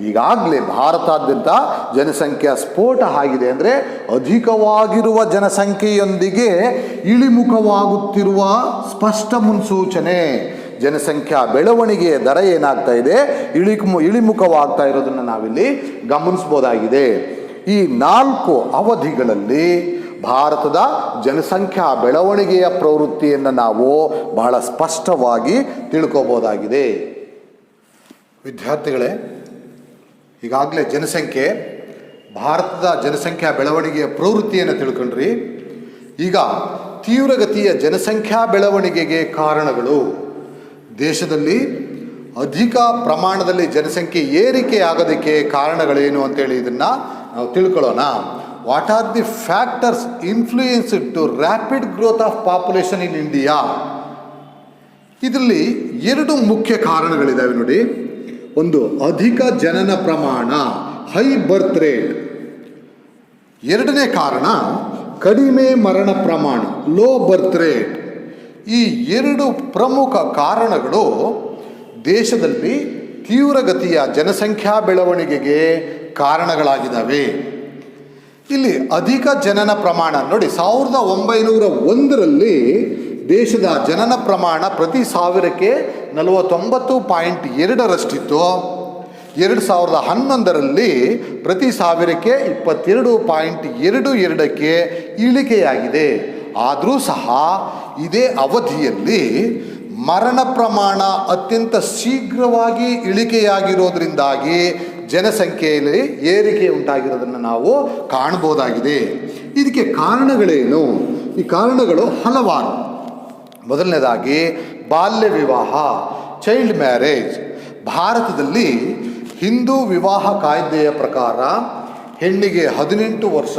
ಈಗಾಗಲೇ ಭಾರತಾದ್ಯಂತ ಜನಸಂಖ್ಯಾ ಸ್ಫೋಟ ಆಗಿದೆ. ಅಂದರೆ ಅಧಿಕವಾಗಿರುವ ಜನಸಂಖ್ಯೆಯೊಂದಿಗೆ ಇಳಿಮುಖವಾಗುತ್ತಿರುವ ಸ್ಪಷ್ಟ ಮುನ್ಸೂಚನೆ. ಜನಸಂಖ್ಯಾ ಬೆಳವಣಿಗೆಯ ದರ ಏನಾಗ್ತಾ ಇದೆ, ಇಳಿಮುಖವಾಗ್ತಾ ಇರೋದನ್ನು ನಾವಿಲ್ಲಿ ಗಮನಿಸ್ಬೋದಾಗಿದೆ. ಈ 4 ಅವಧಿಗಳಲ್ಲಿ ಭಾರತದ ಜನಸಂಖ್ಯಾ ಬೆಳವಣಿಗೆಯ ಪ್ರವೃತ್ತಿಯನ್ನು ನಾವು ಬಹಳ ಸ್ಪಷ್ಟವಾಗಿ ತಿಳ್ಕೋಬೋದಾಗಿದೆ. ವಿದ್ಯಾರ್ಥಿಗಳೇ, ಈಗಾಗಲೇ ಭಾರತದ ಜನಸಂಖ್ಯಾ ಬೆಳವಣಿಗೆಯ ಪ್ರವೃತ್ತಿಯನ್ನು ತಿಳ್ಕೊಂಡ್ರಿ. ಈಗ ತೀವ್ರಗತಿಯ ಜನಸಂಖ್ಯಾ ಬೆಳವಣಿಗೆಗೆ ಕಾರಣಗಳು, ದೇಶದಲ್ಲಿ ಅಧಿಕ ಪ್ರಮಾಣದಲ್ಲಿ ಜನಸಂಖ್ಯೆ ಏರಿಕೆ ಆಗೋದಕ್ಕೆ ಕಾರಣಗಳೇನು ಅಂತೇಳಿ ಇದನ್ನು ನಾವು ತಿಳ್ಕೊಳ್ಳೋಣ. What are the factors influenced to rapid growth of population in India? ಇದರಲ್ಲಿ ಎರಡು ಮುಖ್ಯ ಕಾರಣಗಳಿದ್ದಾವೆ ನೋಡಿ. ಒಂದು ಅಧಿಕ ಜನನ ಪ್ರಮಾಣ, ಹೈ ಬರ್ತ್ ರೇಟ್. ಎರಡನೇ ಕಾರಣ ಕಡಿಮೆ ಮರಣ ಪ್ರಮಾಣ, ಲೋ ಬರ್ತ್ ರೇಟ್. ಈ ಎರಡು ಪ್ರಮುಖ ಕಾರಣಗಳು ದೇಶದಲ್ಲಿ ತೀವ್ರಗತಿಯ ಜನಸಂಖ್ಯಾ ಬೆಳವಣಿಗೆಗೆ ಕಾರಣಗಳಾಗಿದ್ದಾವೆ. ಇಲ್ಲಿ ಅಧಿಕ ಜನನ ಪ್ರಮಾಣ ನೋಡಿ, 1901ರಲ್ಲಿ ದೇಶದ ಜನನ ಪ್ರಮಾಣ ಪ್ರತಿ ಸಾವಿರಕ್ಕೆ 49.2ರಷ್ಟಿತ್ತು. 2011ರಲ್ಲಿ ಪ್ರತಿ ಸಾವಿರಕ್ಕೆ 22.22ಕ್ಕೆ ಇಳಿಕೆಯಾಗಿದೆ. ಆದರೂ ಸಹ ಇದೇ ಅವಧಿಯಲ್ಲಿ ಮರಣ ಪ್ರಮಾಣ ಅತ್ಯಂತ ಶೀಘ್ರವಾಗಿ ಇಳಿಕೆಯಾಗಿರೋದ್ರಿಂದಾಗಿ ಜನಸಂಖ್ಯೆಯಲ್ಲಿ ಏರಿಕೆ ಉಂಟಾಗಿರೋದನ್ನು ನಾವು ಕಾಣಬಹುದಾಗಿದೆ. ಇದಕ್ಕೆ ಕಾರಣಗಳೇನು? ಈ ಕಾರಣಗಳು ಹಲವಾರು. ಮೊದಲನೇದಾಗಿ ಬಾಲ್ಯ ವಿವಾಹ, ಚೈಲ್ಡ್ ಮ್ಯಾರೇಜ್. ಭಾರತದಲ್ಲಿ ಹಿಂದೂ ವಿವಾಹ ಕಾಯ್ದೆಯ ಪ್ರಕಾರ ಹೆಣ್ಣಿಗೆ 18 ವರ್ಷ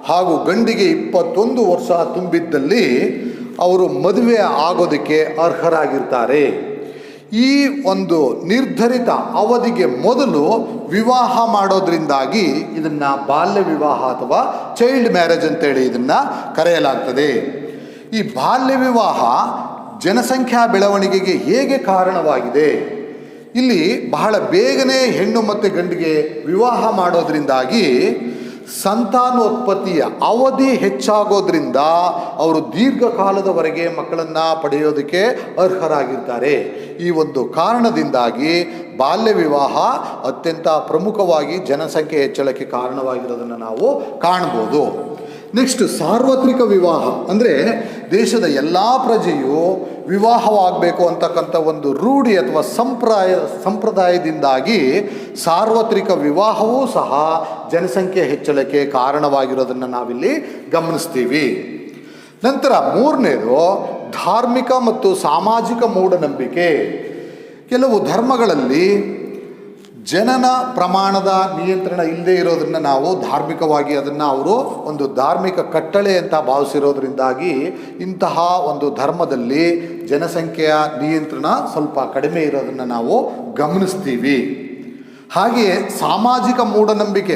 ಹಾಗೂ ಗಂಡಿಗೆ 21 ವರ್ಷ ತುಂಬಿದ್ದಲ್ಲಿ ಅವರು ಮದುವೆ ಆಗೋದಕ್ಕೆ ಅರ್ಹರಾಗಿರ್ತಾರೆ. ಈ ಒಂದು ನಿರ್ಧರಿತ ಅವಧಿಗೆ ಮೊದಲು ವಿವಾಹ ಮಾಡೋದ್ರಿಂದಾಗಿ ಇದನ್ನು ಬಾಲ್ಯ ವಿವಾಹ ಅಥವಾ ಚೈಲ್ಡ್ ಮ್ಯಾರೇಜ್ ಅಂತೇಳಿ ಇದನ್ನು ಕರೆಯಲಾಗ್ತದೆ. ಈ ಬಾಲ್ಯ ವಿವಾಹ ಜನಸಂಖ್ಯಾ ಬೆಳವಣಿಗೆಗೆ ಹೇಗೆ ಕಾರಣವಾಗಿದೆ? ಇಲ್ಲಿ ಬಹಳ ಬೇಗನೆ ಹೆಣ್ಣು ಮತ್ತು ಗಂಡಿಗೆ ವಿವಾಹ ಮಾಡೋದ್ರಿಂದಾಗಿ ಸಂತಾನೋತ್ಪತ್ತಿಯ ಅವಧಿ ಹೆಚ್ಚಾಗೋದ್ರಿಂದ ಅವರು ದೀರ್ಘಕಾಲದವರೆಗೆ ಮಕ್ಕಳನ್ನು ಪಡೆಯೋದಕ್ಕೆ ಅರ್ಹರಾಗಿರ್ತಾರೆ. ಈ ಒಂದು ಕಾರಣದಿಂದಾಗಿ ಬಾಲ್ಯ ವಿವಾಹ ಅತ್ಯಂತ ಪ್ರಮುಖವಾಗಿ ಜನಸಂಖ್ಯೆ ಹೆಚ್ಚಳಕ್ಕೆ ಕಾರಣವಾಗಿರೋದನ್ನು ನಾವು ಕಾಣ್ಬೋದು. ನೆಕ್ಸ್ಟ್ ಸಾರ್ವತ್ರಿಕ ವಿವಾಹ ಅಂದರೆ ದೇಶದ ಎಲ್ಲ ಪ್ರಜೆಯು ವಿವಾಹವಾಗಬೇಕು ಅಂತಕ್ಕಂಥ ಒಂದು ರೂಢಿ ಅಥವಾ ಸಂಪ್ರದಾಯದಿಂದಾಗಿ ಸಾರ್ವತ್ರಿಕ ವಿವಾಹವೂ ಸಹ ಜನಸಂಖ್ಯೆ ಹೆಚ್ಚಳಕ್ಕೆ ಕಾರಣವಾಗಿರೋದನ್ನು ನಾವಿಲ್ಲಿ ಗಮನಿಸ್ತೀವಿ. ನಂತರ ಮೂರನೇದು ಧಾರ್ಮಿಕ ಮತ್ತು ಸಾಮಾಜಿಕ ಮೂಢನಂಬಿಕೆ. ಕೆಲವು ಧರ್ಮಗಳಲ್ಲಿ ಜನನ ಪ್ರಮಾಣದ ನಿಯಂತ್ರಣ ಇಲ್ಲದೆ ಇರೋದನ್ನು ನಾವು ಧಾರ್ಮಿಕವಾಗಿ ಅದನ್ನು ಅವರು ಒಂದು ಧಾರ್ಮಿಕ ಕಟ್ಟಳೆ ಅಂತ ಭಾವಿಸಿರೋದ್ರಿಂದಾಗಿ ಇಂತಹ ಒಂದು ಧರ್ಮದಲ್ಲಿ ಜನಸಂಖ್ಯೆಯ ನಿಯಂತ್ರಣ ಸ್ವಲ್ಪ ಕಡಿಮೆ ಇರೋದನ್ನು ನಾವು ಗಮನಿಸ್ತೀವಿ. ಹಾಗೆಯೇ ಸಾಮಾಜಿಕ ಮೂಢನಂಬಿಕೆ,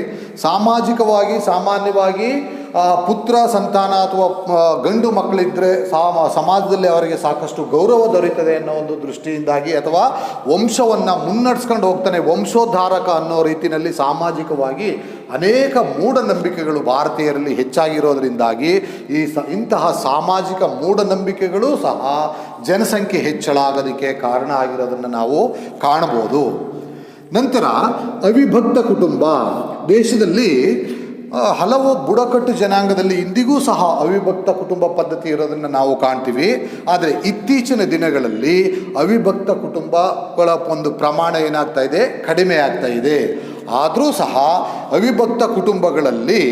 ಸಾಮಾನ್ಯವಾಗಿ ಪುತ್ರ ಸಂತಾನ ಅಥವಾ ಗಂಡು ಮಕ್ಕಳಿದ್ದರೆ ಸಮಾಜದಲ್ಲಿ ಅವರಿಗೆ ಸಾಕಷ್ಟು ಗೌರವ ದೊರೆಯುತ್ತದೆ ಅನ್ನೋ ಒಂದು ದೃಷ್ಟಿಯಿಂದಾಗಿ, ಅಥವಾ ವಂಶವನ್ನು ಮುನ್ನಡೆಸ್ಕೊಂಡು ಹೋಗ್ತಾನೆ, ವಂಶೋದ್ಧಾರಕ ಅನ್ನೋ ರೀತಿಯಲ್ಲಿ ಸಾಮಾಜಿಕವಾಗಿ ಅನೇಕ ಮೂಢನಂಬಿಕೆಗಳು ಭಾರತೀಯರಲ್ಲಿ ಹೆಚ್ಚಾಗಿರೋದ್ರಿಂದಾಗಿ ಇಂತಹ ಸಾಮಾಜಿಕ ಮೂಢನಂಬಿಕೆಗಳು ಸಹ ಜನಸಂಖ್ಯೆ ಹೆಚ್ಚಳ ಆಗೋದಕ್ಕೆ ಕಾರಣ ಆಗಿರೋದನ್ನು ನಾವು ಕಾಣಬಹುದು. ನಂತರ ಅವಿಭಕ್ತ ಕುಟುಂಬ. ದೇಶದಲ್ಲಿ ಹಲವು ಬುಡಕಟ್ಟು ಜನಾಂಗದಲ್ಲಿ ಇಂದಿಗೂ ಸಹ ಅವಿಭಕ್ತ ಕುಟುಂಬ ಪದ್ಧತಿ ಇರೋದನ್ನು ನಾವು ಕಾಣ್ತೀವಿ. ಆದರೆ ಇತ್ತೀಚಿನ ದಿನಗಳಲ್ಲಿ ಅವಿಭಕ್ತ ಕುಟುಂಬಗಳ ಒಂದು ಪ್ರಮಾಣ ಏನಾಗ್ತಾ ಇದೆ, ಕಡಿಮೆ ಆಗ್ತಾ ಇದೆ. ಆದರೂ ಸಹ ಅವಿಭಕ್ತ ಕುಟುಂಬಗಳಲ್ಲಿ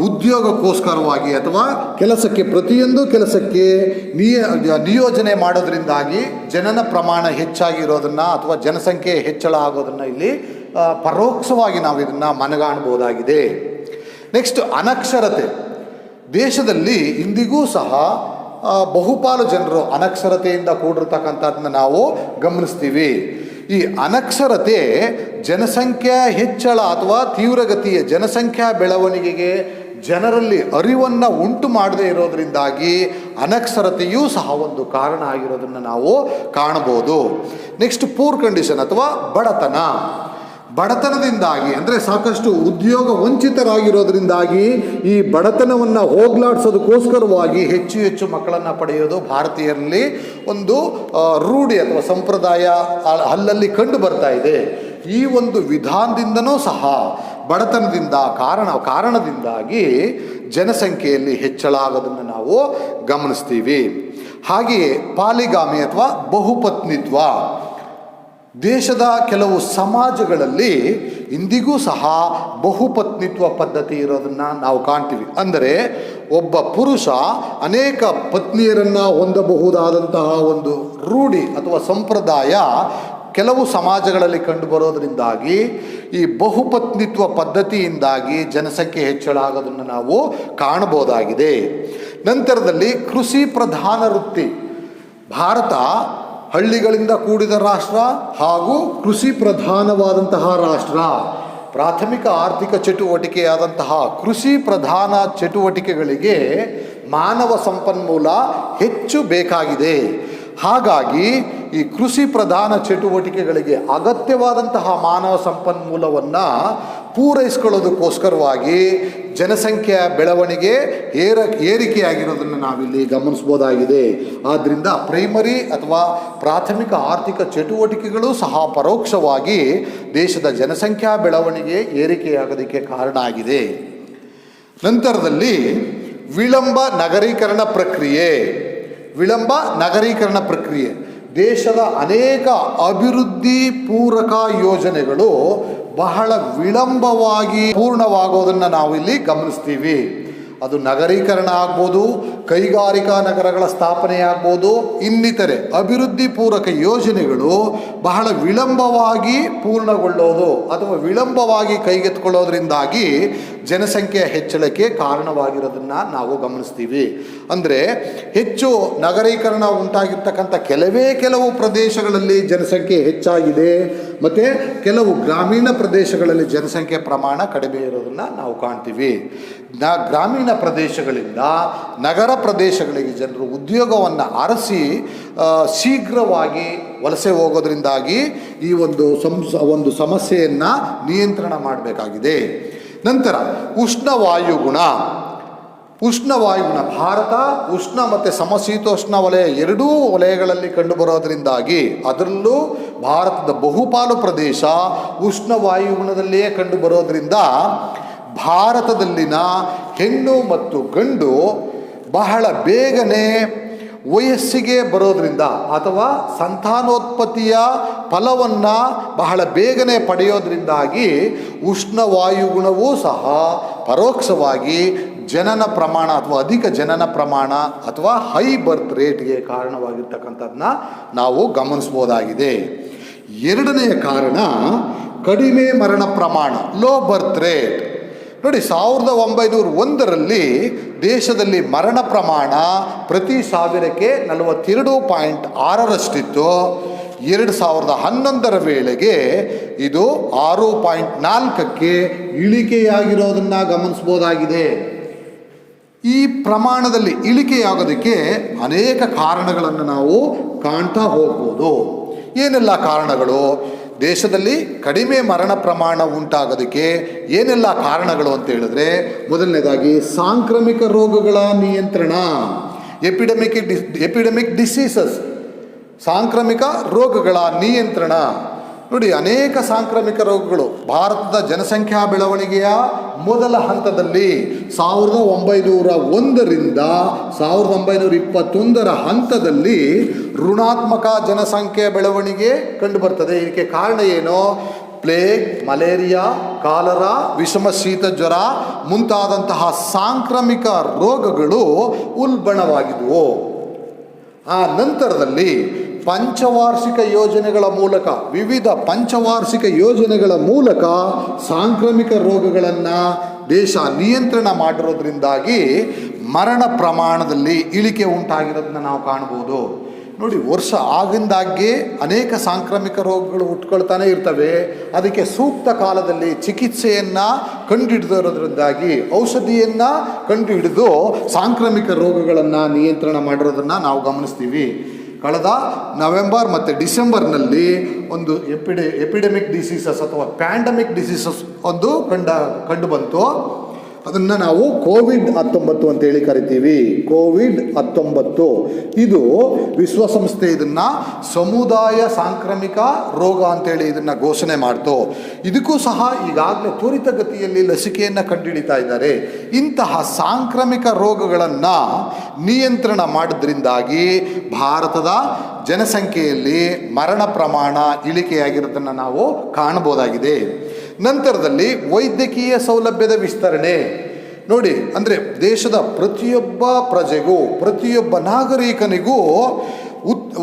ಉದ್ಯೋಗಕ್ಕೋಸ್ಕರವಾಗಿ ಅಥವಾ ಪ್ರತಿಯೊಂದು ಕೆಲಸಕ್ಕೆ ನಿಯೋಜನೆ ಮಾಡೋದ್ರಿಂದಾಗಿ ಜನನ ಪ್ರಮಾಣ ಹೆಚ್ಚಾಗಿರೋದನ್ನು ಅಥವಾ ಜನಸಂಖ್ಯೆ ಹೆಚ್ಚಳ ಆಗೋದನ್ನು ಇಲ್ಲಿ ಪರೋಕ್ಷವಾಗಿ ನಾವು ಇದನ್ನು ಮನಗಾಣಬಹುದಾಗಿದೆ. ನೆಕ್ಸ್ಟ್ ಅನಕ್ಷರತೆ. ದೇಶದಲ್ಲಿ ಇಂದಿಗೂ ಸಹ ಬಹುಪಾಲು ಜನರು ಅನಕ್ಷರತೆಯಿಂದ ಕೂಡಿರ್ತಕ್ಕಂಥದ್ದನ್ನು ನಾವು ಗಮನಿಸ್ತೀವಿ. ಈ ಅನಕ್ಷರತೆ ಜನಸಂಖ್ಯಾ ಹೆಚ್ಚಳ ಅಥವಾ ತೀವ್ರಗತಿಯ ಜನಸಂಖ್ಯಾ ಬೆಳವಣಿಗೆಗೆ ಜನರಲ್ಲಿ ಅರಿವನ್ನು ಉಂಟು ಮಾಡದೇ ಇರೋದರಿಂದಾಗಿ ಅನಕ್ಷರತೆಯೂ ಸಹ ಒಂದು ಕಾರಣ ಆಗಿರೋದನ್ನು ನಾವು ಕಾಣಬಹುದು. ನೆಕ್ಸ್ಟ್ ಪೂರ್ ಕಂಡೀಷನ್ ಅಥವಾ ಬಡತನದಿಂದಾಗಿ ಅಂದರೆ ಸಾಕಷ್ಟು ಉದ್ಯೋಗ ವಂಚಿತರಾಗಿರೋದ್ರಿಂದಾಗಿ ಈ ಬಡತನವನ್ನು ಹೋಗಲಾಡಿಸೋದಕ್ಕೋಸ್ಕರವಾಗಿ ಹೆಚ್ಚು ಮಕ್ಕಳನ್ನು ಪಡೆಯೋದು ಭಾರತೀಯರಲ್ಲಿ ಒಂದು ರೂಢಿ ಅಥವಾ ಸಂಪ್ರದಾಯ ಅಲ್ಲಲ್ಲಿ ಕಂಡು ಬರ್ತಾ ಇದೆ. ಈ ಒಂದು ವಿಧಾನದಿಂದನೂ ಸಹ ಬಡತನದಿಂದ ಕಾರಣದಿಂದಾಗಿ ಜನಸಂಖ್ಯೆಯಲ್ಲಿ ಹೆಚ್ಚಳ ಆಗೋದನ್ನು ನಾವು ಗಮನಿಸ್ತೀವಿ. ಹಾಗೆಯೇ ಪಾಲಿಗಾಮಿ ಅಥವಾ ಬಹುಪತ್ನಿತ್ವ. ದೇಶದ ಕೆಲವು ಸಮಾಜಗಳಲ್ಲಿ ಇಂದಿಗೂ ಸಹ ಬಹುಪತ್ನಿತ್ವ ಪದ್ಧತಿ ಇರೋದನ್ನು ನಾವು ಕಾಣ್ತೀವಿ. ಅಂದರೆ ಒಬ್ಬ ಪುರುಷ ಅನೇಕ ಪತ್ನಿಯರನ್ನು ಹೊಂದಬಹುದಾದಂತಹ ಒಂದು ರೂಢಿ ಅಥವಾ ಸಂಪ್ರದಾಯ ಕೆಲವು ಸಮಾಜಗಳಲ್ಲಿ ಕಂಡುಬರೋದ್ರಿಂದಾಗಿ ಈ ಬಹುಪತ್ನಿತ್ವ ಪದ್ಧತಿಯಿಂದಾಗಿ ಜನಸಂಖ್ಯೆ ಹೆಚ್ಚಳ ಆಗೋದನ್ನು ನಾವು ಕಾಣಬಹುದಾಗಿದೆ. ನಂತರದಲ್ಲಿ ಕೃಷಿ ಪ್ರಧಾನ ವೃತ್ತಿ. ಭಾರತ ಹಳ್ಳಿಗಳಿಂದ ಕೂಡಿದ ರಾಷ್ಟ್ರ ಹಾಗೂ ಕೃಷಿ ಪ್ರಧಾನವಾದಂತಹ ರಾಷ್ಟ್ರ. ಪ್ರಾಥಮಿಕ ಆರ್ಥಿಕ ಚಟುವಟಿಕೆಯಾದಂತಹ ಕೃಷಿ ಪ್ರಧಾನ ಚಟುವಟಿಕೆಗಳಿಗೆ ಮಾನವ ಸಂಪನ್ಮೂಲ ಹೆಚ್ಚು ಬೇಕಾಗಿದೆ. ಹಾಗಾಗಿ ಈ ಕೃಷಿ ಪ್ರಧಾನ ಚಟುವಟಿಕೆಗಳಿಗೆ ಅಗತ್ಯವಾದಂತಹ ಮಾನವ ಸಂಪನ್ಮೂಲವನ್ನು ಪೂರೈಸ್ಕೊಳ್ಳೋದಕ್ಕೋಸ್ಕರವಾಗಿ ಜನಸಂಖ್ಯೆಯ ಬೆಳವಣಿಗೆ ಏರಿಕೆಯಾಗಿರೋದನ್ನು ನಾವಿಲ್ಲಿ ಗಮನಿಸ್ಬೋದಾಗಿದೆ. ಆದ್ದರಿಂದ ಪ್ರೈಮರಿ ಅಥವಾ ಪ್ರಾಥಮಿಕ ಆರ್ಥಿಕ ಚಟುವಟಿಕೆಗಳು ಸಹ ಪರೋಕ್ಷವಾಗಿ ದೇಶದ ಜನಸಂಖ್ಯಾ ಬೆಳವಣಿಗೆ ಏರಿಕೆಯಾಗೋದಕ್ಕೆ ಕಾರಣ ಆಗಿದೆ. ನಂತರದಲ್ಲಿ ವಿಳಂಬ ನಗರೀಕರಣ ಪ್ರಕ್ರಿಯೆ ದೇಶದ ಅನೇಕ ಅಭಿವೃದ್ಧಿ ಪೂರಕ ಯೋಜನೆಗಳು ಬಹಳ ವಿಳಂಬವಾಗಿ ಪೂರ್ಣವಾಗೋದನ್ನು ನಾವು ಇಲ್ಲಿ ಗಮನಿಸ್ತೀವಿ. ಅದು ನಗರೀಕರಣ ಆಗ್ಬೋದು, ಕೈಗಾರಿಕಾ ನಗರಗಳ ಸ್ಥಾಪನೆ ಆಗ್ಬೋದು, ಇನ್ನಿತರೆ ಅಭಿವೃದ್ಧಿ ಪೂರಕ ಯೋಜನೆಗಳು ಬಹಳ ವಿಳಂಬವಾಗಿ ಪೂರ್ಣಗೊಳ್ಳೋದು ಅಥವಾ ವಿಳಂಬವಾಗಿ ಕೈಗೆತ್ತಿಕೊಳ್ಳೋದ್ರಿಂದಾಗಿ ಜನಸಂಖ್ಯೆಯ ಹೆಚ್ಚಳಕ್ಕೆ ಕಾರಣವಾಗಿರೋದನ್ನು ನಾವು ಗಮನಿಸ್ತೀವಿ. ಅಂದರೆ ಹೆಚ್ಚು ನಗರೀಕರಣ ಉಂಟಾಗಿರ್ತಕ್ಕಂಥ ಕೆಲವು ಪ್ರದೇಶಗಳಲ್ಲಿ ಜನಸಂಖ್ಯೆ ಹೆಚ್ಚಾಗಿದೆ ಮತ್ತು ಕೆಲವು ಗ್ರಾಮೀಣ ಪ್ರದೇಶಗಳಲ್ಲಿ ಜನಸಂಖ್ಯೆ ಪ್ರಮಾಣ ಕಡಿಮೆ ಇರೋದನ್ನು ನಾವು ಕಾಣ್ತೀವಿ. ಗ್ರಾಮೀಣ ಪ್ರದೇಶಗಳಿಂದ ನಗರ ಪ್ರದೇಶಗಳಿಗೆ ಜನರು ಉದ್ಯೋಗವನ್ನು ಅರಸಿ ಶೀಘ್ರವಾಗಿ ವಲಸೆ ಹೋಗೋದ್ರಿಂದಾಗಿ ಈ ಒಂದು ಸಮಸ್ಯೆಯನ್ನು ನಿಯಂತ್ರಣ ಮಾಡಬೇಕಾಗಿದೆ. ನಂತರ ಉಷ್ಣವಾಯುಗುಣ. ಭಾರತ ಉಷ್ಣ ಮತ್ತು ಸಮಶೀತೋಷ್ಣ ವಲಯ ಎರಡೂ ವಲಯಗಳಲ್ಲಿ ಕಂಡುಬರೋದರಿಂದಾಗಿ ಅದರಲ್ಲೂ ಭಾರತದ ಬಹುಪಾಲು ಪ್ರದೇಶ ಉಷ್ಣವಾಯುಗುಣದಲ್ಲಿಯೇ ಕಂಡುಬರೋದ್ರಿಂದ ಭಾರತದಲ್ಲಿನ ಹೆಣ್ಣು ಮತ್ತು ಗಂಡು ಬಹಳ ಬೇಗನೆ ವಯಸ್ಸಿಗೆ ಬರೋದ್ರಿಂದ ಅಥವಾ ಸಂತಾನೋತ್ಪತ್ತಿಯ ಫಲವನ್ನು ಬಹಳ ಬೇಗನೆ ಪಡೆಯೋದ್ರಿಂದಾಗಿ ಉಷ್ಣವಾಯುಗುಣವೂ ಸಹ ಪರೋಕ್ಷವಾಗಿ ಜನನ ಪ್ರಮಾಣ ಅಥವಾ ಅಧಿಕ ಜನನ ಪ್ರಮಾಣ ಅಥವಾ ಹೈ ಬರ್ತ್ ರೇಟ್ಗೆ ಕಾರಣವಾಗಿರ್ತಕ್ಕಂಥದ್ದನ್ನ ನಾವು ಗಮನಿಸ್ಬೋದಾಗಿದೆ. ಎರಡನೆಯ ಕಾರಣ ಕಡಿಮೆ ಮರಣ ಪ್ರಮಾಣ, ಲೋ ಬರ್ತ್ ರೇಟ್. ನೋಡಿ, 1901ರಲ್ಲಿ ದೇಶದಲ್ಲಿ ಮರಣ ಪ್ರಮಾಣ ಪ್ರತಿ 1000ಕ್ಕೆ 42.6ರಷ್ಟಿತ್ತು. 2011ರ ವೇಳೆಗೆ ಇದು 6.4ಕ್ಕೆ ಇಳಿಕೆಯಾಗಿರೋದನ್ನು ಗಮನಿಸ್ಬೋದಾಗಿದೆ. ಈ ಪ್ರಮಾಣದಲ್ಲಿ ಇಳಿಕೆಯಾಗೋದಕ್ಕೆ ಅನೇಕ ಕಾರಣಗಳನ್ನು ನಾವು ಕಾಣ್ತಾ ಹೋಗ್ಬೋದು. ಏನೆಲ್ಲ ಕಾರಣಗಳು? ದೇಶದಲ್ಲಿ ಕಡಿಮೆ ಮರಣ ಪ್ರಮಾಣ ಉಂಟಾಗೋದಕ್ಕೆ ಏನೆಲ್ಲ ಕಾರಣಗಳು ಅಂತ ಹೇಳಿದ್ರೆ, ಮೊದಲನೇದಾಗಿ ಸಾಂಕ್ರಾಮಿಕ ರೋಗಗಳ ನಿಯಂತ್ರಣ, ಎಪಿಡೆಮಿಕ್ ಡಿಸೀಸಸ್, ಸಾಂಕ್ರಾಮಿಕ ರೋಗಗಳ ನಿಯಂತ್ರಣ. ನೋಡಿ, ಅನೇಕ ಸಾಂಕ್ರಾಮಿಕ ರೋಗಗಳು ಭಾರತದ ಜನಸಂಖ್ಯಾ ಬೆಳವಣಿಗೆಯ ಮೊದಲ ಹಂತದಲ್ಲಿ 1901ರಿಂದ 1921ರ ಹಂತದಲ್ಲಿ ಋಣಾತ್ಮಕ ಜನಸಂಖ್ಯೆ ಬೆಳವಣಿಗೆ ಕಂಡುಬರ್ತದೆ. ಇದಕ್ಕೆ ಕಾರಣ ಏನು? ಪ್ಲೇಗ್, ಮಲೇರಿಯಾ, ಕಾಲರಾ, ವಿಷಮ ಶೀತ ಜ್ವರ ಮುಂತಾದಂತಹ ಸಾಂಕ್ರಾಮಿಕ ರೋಗಗಳು ಉಲ್ಬಣವಾಗಿದ್ವು. ಆ ನಂತರದಲ್ಲಿ ವಿವಿಧ ಪಂಚವಾರ್ಷಿಕ ಯೋಜನೆಗಳ ಮೂಲಕ ಸಾಂಕ್ರಾಮಿಕ ರೋಗಗಳನ್ನು ದೇಶ ನಿಯಂತ್ರಣ ಮಾಡಿರೋದ್ರಿಂದಾಗಿ ಮರಣ ಪ್ರಮಾಣದಲ್ಲಿ ಇಳಿಕೆ ಉಂಟಾಗಿರೋದನ್ನ ನಾವು ಕಾಣ್ಬೋದು. ನೋಡಿ, ವರ್ಷ ಆಗಿಂದಾಗ್ಗೆ ಅನೇಕ ಸಾಂಕ್ರಾಮಿಕ ರೋಗಗಳು ಹುಟ್ಕೊಳ್ತಾನೆ ಇರ್ತವೆ. ಅದಕ್ಕೆ ಸೂಕ್ತ ಕಾಲದಲ್ಲಿ ಚಿಕಿತ್ಸೆಯನ್ನು ಕಂಡುಹಿಡಿದಿರೋದ್ರಿಂದಾಗಿ, ಔಷಧಿಯನ್ನು ಕಂಡುಹಿಡಿದು ಸಾಂಕ್ರಾಮಿಕ ರೋಗಗಳನ್ನು ನಿಯಂತ್ರಣ ಮಾಡಿರೋದನ್ನು ನಾವು ಗಮನಿಸ್ತೀವಿ. ಕಳೆದ ನವೆಂಬರ್ ಮತ್ತು ಡಿಸೆಂಬರ್ನಲ್ಲಿ ಒಂದು ಎಪಿಡೆಮಿಕ್ ಡಿಸೀಸಸ್ ಅಥವಾ ಪ್ಯಾಂಡಮಿಕ್ ಡಿಸೀಸಸ್ ಒಂದು ಕಂಡು ಬಂತು. ಅದನ್ನು ನಾವು ಕೋವಿಡ್-19 ಅಂತೇಳಿ ಕರಿತೀವಿ. ಕೋವಿಡ್-19 ಇದು ವಿಶ್ವಸಂಸ್ಥೆ ಇದನ್ನು ಸಮುದಾಯ ಸಾಂಕ್ರಾಮಿಕ ರೋಗ ಅಂತೇಳಿ ಇದನ್ನು ಘೋಷಣೆ ಮಾಡ್ತು. ಇದಕ್ಕೂ ಸಹ ಈಗಾಗಲೇ ತ್ವರಿತಗತಿಯಲ್ಲಿ ಲಸಿಕೆಯನ್ನು ಕಂಡುಹಿಡಿತಾ ಇದ್ದಾರೆ. ಇಂತಹ ಸಾಂಕ್ರಾಮಿಕ ರೋಗಗಳನ್ನು ನಿಯಂತ್ರಣ ಮಾಡೋದ್ರಿಂದಾಗಿ ಭಾರತದ ಜನಸಂಖ್ಯೆಯಲ್ಲಿ ಮರಣ ಪ್ರಮಾಣ ಇಳಿಕೆಯಾಗಿರೋದನ್ನು ನಾವು ಕಾಣಬಹುದಾಗಿದೆ. ನಂತರದಲ್ಲಿ ವೈದ್ಯಕೀಯ ಸೌಲಭ್ಯದ ವಿಸ್ತರಣೆ. ನೋಡಿ, ಅಂದರೆ ದೇಶದ ಪ್ರತಿಯೊಬ್ಬ ಪ್ರಜೆಗೂ, ಪ್ರತಿಯೊಬ್ಬ ನಾಗರಿಕನಿಗೂ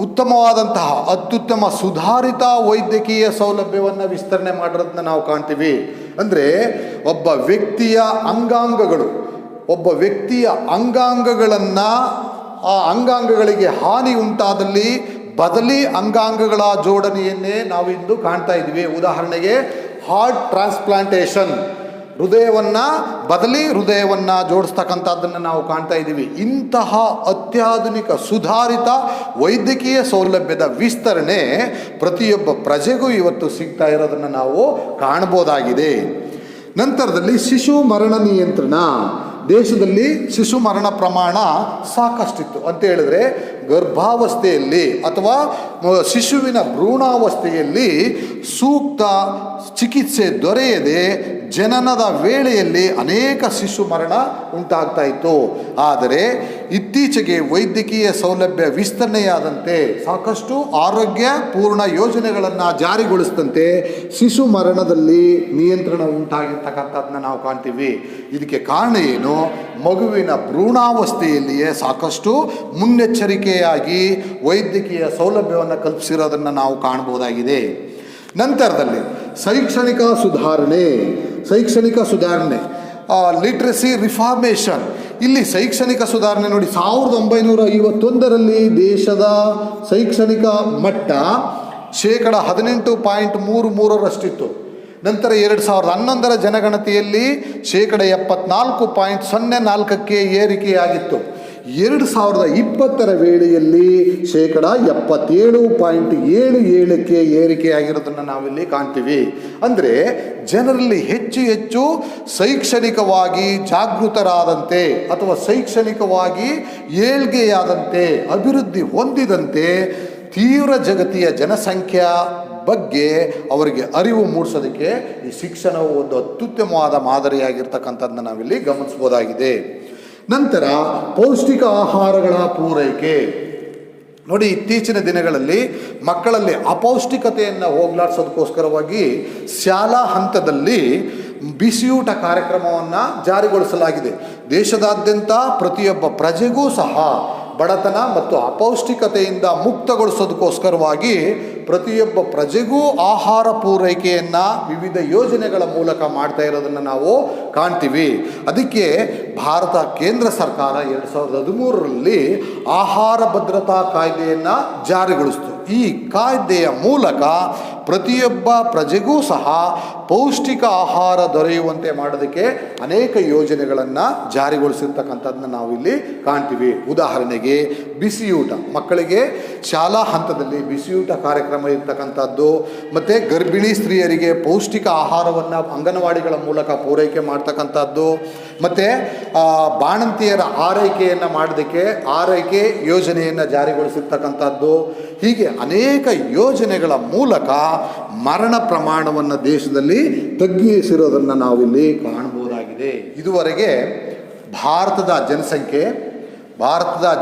ಉತ್ತಮವಾದಂತಹ ಅತ್ಯುತ್ತಮ ಸುಧಾರಿತ ವೈದ್ಯಕೀಯ ಸೌಲಭ್ಯವನ್ನು ವಿಸ್ತರಣೆ ಮಾಡಿರೋದನ್ನ ನಾವು ಕಾಣ್ತೀವಿ. ಅಂದರೆ ಒಬ್ಬ ವ್ಯಕ್ತಿಯ ಅಂಗಾಂಗಗಳನ್ನು ಆ ಅಂಗಾಂಗಗಳಿಗೆ ಹಾನಿ ಉಂಟಾದಲ್ಲಿ ಬದಲಿ ಅಂಗಾಂಗಗಳ ಜೋಡಣೆಯನ್ನೇ ನಾವು ಇಂದು ಕಾಣ್ತಾ ಇದ್ದೀವಿ. ಉದಾಹರಣೆಗೆ ಹಾರ್ಟ್ ಟ್ರಾನ್ಸ್ಪ್ಲಾಂಟೇಷನ್, ಬದಲಿ ಹೃದಯವನ್ನು ಜೋಡಿಸ್ತಕ್ಕಂಥದ್ದನ್ನು ನಾವು ಕಾಣ್ತಾ ಇದ್ದೀವಿ. ಇಂತಹ ಅತ್ಯಾಧುನಿಕ ಸುಧಾರಿತ ವೈದ್ಯಕೀಯ ಸೌಲಭ್ಯದ ವಿಸ್ತರಣೆ ಪ್ರತಿಯೊಬ್ಬ ಪ್ರಜೆಗೂ ಇವತ್ತು ಸಿಗ್ತಾ ಇರೋದನ್ನು ನಾವು ಕಾಣ್ಬೋದಾಗಿದೆ. ನಂತರದಲ್ಲಿ ಶಿಶು ಮರಣ ನಿಯಂತ್ರಣ. ದೇಶದಲ್ಲಿ ಶಿಶು ಮರಣ ಪ್ರಮಾಣ ಸಾಕಷ್ಟಿತ್ತು ಅಂತ ಹೇಳಿದ್ರೆ, ಗರ್ಭಾವಸ್ಥೆಯಲ್ಲಿ ಅಥವಾ ಶಿಶುವಿನ ಭ್ರೂಣಾವಸ್ಥೆಯಲ್ಲಿ ಸೂಕ್ತ ಚಿಕಿತ್ಸೆ ದೊರೆಯದೆ ಜನನದ ವೇಳೆಯಲ್ಲಿ ಅನೇಕ ಶಿಶು ಮರಣ ಉಂಟಾಗ್ತಾ ಇತ್ತು. ಆದರೆ ಇತ್ತೀಚೆಗೆ ವೈದ್ಯಕೀಯ ಸೌಲಭ್ಯ ವಿಸ್ತರಣೆಯಾದಂತೆ ಸಾಕಷ್ಟು ಆರೋಗ್ಯ ಪೂರ್ಣ ಯೋಜನೆಗಳನ್ನು ಜಾರಿಗೊಳಿಸಿದಂತೆ ಶಿಶು ಮರಣದಲ್ಲಿ ನಿಯಂತ್ರಣ ಉಂಟಾಗಿರ್ತಕ್ಕಂಥದ್ದನ್ನ ನಾವು ಕಾಣ್ತೀವಿ. ಇದಕ್ಕೆ ಕಾರಣ ಏನು? ಮಗುವಿನ ಭ್ರೂಣಾವಸ್ಥೆಯಲ್ಲಿಯೇ ಸಾಕಷ್ಟು ಮುನ್ನೆಚ್ಚರಿಕೆಯಾಗಿ ವೈದ್ಯಕೀಯ ಸೌಲಭ್ಯವನ್ನು ಕಲ್ಪಿಸಿರೋದನ್ನು ನಾವು ಕಾಣಬಹುದಾಗಿದೆ. ನಂತರದಲ್ಲಿ ಶೈಕ್ಷಣಿಕ ಸುಧಾರಣೆ ಲಿಟ್ರಸಿ ರಿಫಾರ್ಮೇಷನ್. ಇಲ್ಲಿ ಶೈಕ್ಷಣಿಕ ಸುಧಾರಣೆ ನೋಡಿ, 1951ರಲ್ಲಿ ದೇಶದ ಶೈಕ್ಷಣಿಕ ಮಟ್ಟ 18.33%. ನಂತರ 2011ರ ಜನಗಣತಿಯಲ್ಲಿ 74.04%ಕ್ಕೆ ಏರಿಕೆಯಾಗಿತ್ತು. 2020ರ ವೇಳೆಯಲ್ಲಿ 77.77%ಕ್ಕೆ ಏರಿಕೆಯಾಗಿರೋದನ್ನು ನಾವಿಲ್ಲಿ ಕಾಣ್ತೀವಿ. ಅಂದರೆ ಜನರಲ್ಲಿ ಹೆಚ್ಚು ಶೈಕ್ಷಣಿಕವಾಗಿ ಜಾಗೃತರಾದಂತೆ ಅಥವಾ ಶೈಕ್ಷಣಿಕವಾಗಿ ಏಳ್ಗೆಯಾದಂತೆ ಅಭಿವೃದ್ಧಿ ಹೊಂದಿದಂತೆ ತೀವ್ರ ಜಗತಿಯ ಜನಸಂಖ್ಯಾ ಬಗ್ಗೆ ಅವರಿಗೆ ಅರಿವು ಮೂಡಿಸೋದಕ್ಕೆ ಈ ಶಿಕ್ಷಣವು ಒಂದು ಅತ್ಯುತ್ತಮವಾದ ಮಾದರಿಯಾಗಿರ್ತಕ್ಕಂಥದ್ದನ್ನು ನಾವಿಲ್ಲಿ ಗಮನಿಸ್ಬೋದಾಗಿದೆ. ನಂತರ ಪೌಷ್ಟಿಕ ಆಹಾರಗಳ ಪೂರೈಕೆ. ನೋಡಿ, ಇತ್ತೀಚಿನ ದಿನಗಳಲ್ಲಿ ಮಕ್ಕಳಲ್ಲಿ ಅಪೌಷ್ಟಿಕತೆಯನ್ನು ಹೋಗಲಾಡಿಸೋದಕ್ಕೋಸ್ಕರವಾಗಿ ಶಾಲಾ ಹಂತದಲ್ಲಿ ಬಿಸಿಯೂಟ ಕಾರ್ಯಕ್ರಮವನ್ನು ಜಾರಿಗೊಳಿಸಲಾಗಿದೆ. ದೇಶದಾದ್ಯಂತ ಪ್ರತಿಯೊಬ್ಬ ಪ್ರಜೆಗೂ ಸಹ ಬಡತನ ಮತ್ತು ಅಪೌಷ್ಟಿಕತೆಯಿಂದ ಮುಕ್ತಗೊಳಿಸೋದಕ್ಕೋಸ್ಕರವಾಗಿ ಪ್ರತಿಯೊಬ್ಬ ಪ್ರಜೆಗೂ ಆಹಾರ ಪೂರೈಕೆಯನ್ನು ವಿವಿಧ ಯೋಜನೆಗಳ ಮೂಲಕ ಮಾಡ್ತಾ ಇರೋದನ್ನು ನಾವು ಕಾಣ್ತೀವಿ. ಅದಕ್ಕೆ ಭಾರತ ಕೇಂದ್ರ ಸರ್ಕಾರ 2013ರಲ್ಲಿ ಆಹಾರ ಭದ್ರತಾ ಕಾಯ್ದೆಯನ್ನು ಜಾರಿಗೊಳಿಸಿತು. ಈ ಕಾಯ್ದೆಯ ಮೂಲಕ ಪ್ರತಿಯೊಬ್ಬ ಪ್ರಜೆಗೂ ಸಹ ಪೌಷ್ಟಿಕ ಆಹಾರ ದೊರೆಯುವಂತೆ ಮಾಡೋದಕ್ಕೆ ಅನೇಕ ಯೋಜನೆಗಳನ್ನು ಜಾರಿಗೊಳಿಸಿರ್ತಕ್ಕಂಥದ್ದನ್ನ ನಾವಿಲ್ಲಿ ಕಾಣ್ತೀವಿ. ಉದಾಹರಣೆಗೆ ಬಿಸಿಯೂಟ, ಮಕ್ಕಳಿಗೆ ಶಾಲಾ ಹಂತದಲ್ಲಿ ಬಿಸಿಯೂಟ ಕಾರ್ಯಕ್ರಮ ಇರ್ತಕ್ಕಂಥದ್ದು, ಮತ್ತು ಗರ್ಭಿಣಿ ಸ್ತ್ರೀಯರಿಗೆ ಪೌಷ್ಟಿಕ ಆಹಾರವನ್ನು ಅಂಗನವಾಡಿಗಳ ಮೂಲಕ ಪೂರೈಕೆ ಮಾಡ್ತಕ್ಕಂಥದ್ದು, ಮತ್ತು ಬಾಣಂತಿಯರ ಆರೈಕೆಯನ್ನು ಮಾಡೋದಕ್ಕೆ ಆರೈಕೆ ಯೋಜನೆಯನ್ನು ಜಾರಿಗೊಳಿಸಿರ್ತಕ್ಕಂಥದ್ದು. ಹೀಗೆ ಅನೇಕ ಯೋಜನೆಗಳ ಮೂಲಕ ಮರಣ ಪ್ರಮಾಣವನ್ನು ದೇಶದಲ್ಲಿ ತಗ್ಗಿಸಿರೋದನ್ನು ನಾವಿಲ್ಲಿ ಕಾಣಬಹುದಾಗಿದೆ. ಇದುವರೆಗೆ ಭಾರತದ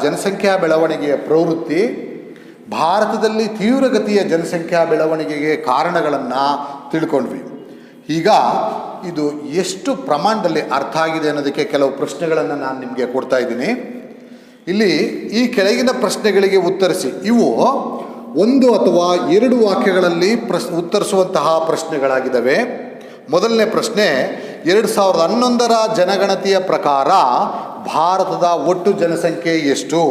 ಜನಸಂಖ್ಯಾ ಬೆಳವಣಿಗೆಯ ಪ್ರವೃತ್ತಿ, ಭಾರತದಲ್ಲಿ ತೀವ್ರಗತಿಯ ಜನಸಂಖ್ಯಾ ಬೆಳವಣಿಗೆಗೆ ಕಾರಣಗಳನ್ನು ತಿಳ್ಕೊಂಡ್ವಿ. ಈಗ ಇದು ಎಷ್ಟು ಪ್ರಮಾಣದಲ್ಲಿ ಅರ್ಥ ಆಗಿದೆ ಅನ್ನೋದಕ್ಕೆ ಕೆಲವು ಪ್ರಶ್ನೆಗಳನ್ನು ನಾನು ನಿಮಗೆ ಕೊಡ್ತಾ ಇದ್ದೀನಿ. ಇಲ್ಲಿ ಈ ಕೆಳಗಿನ ಪ್ರಶ್ನೆಗಳಿಗೆ ಉತ್ತರಿಸಿ. ಇವು 1 ಅಥವಾ 2 ವಾಕ್ಯಗಳಲ್ಲಿ ಉತ್ತರಿಸುವಂತಹ ಪ್ರಶ್ನೆಗಳಾಗಿದ್ದಾವೆ. ಮೊದಲನೇ ಪ್ರಶ್ನೆ, 2011ರ ಜನಗಣತಿಯ ಪ್ರಕಾರ ಭಾರತದ ಒಟ್ಟು ಜನಸಂಖ್ಯೆ ಎಷ್ಟು?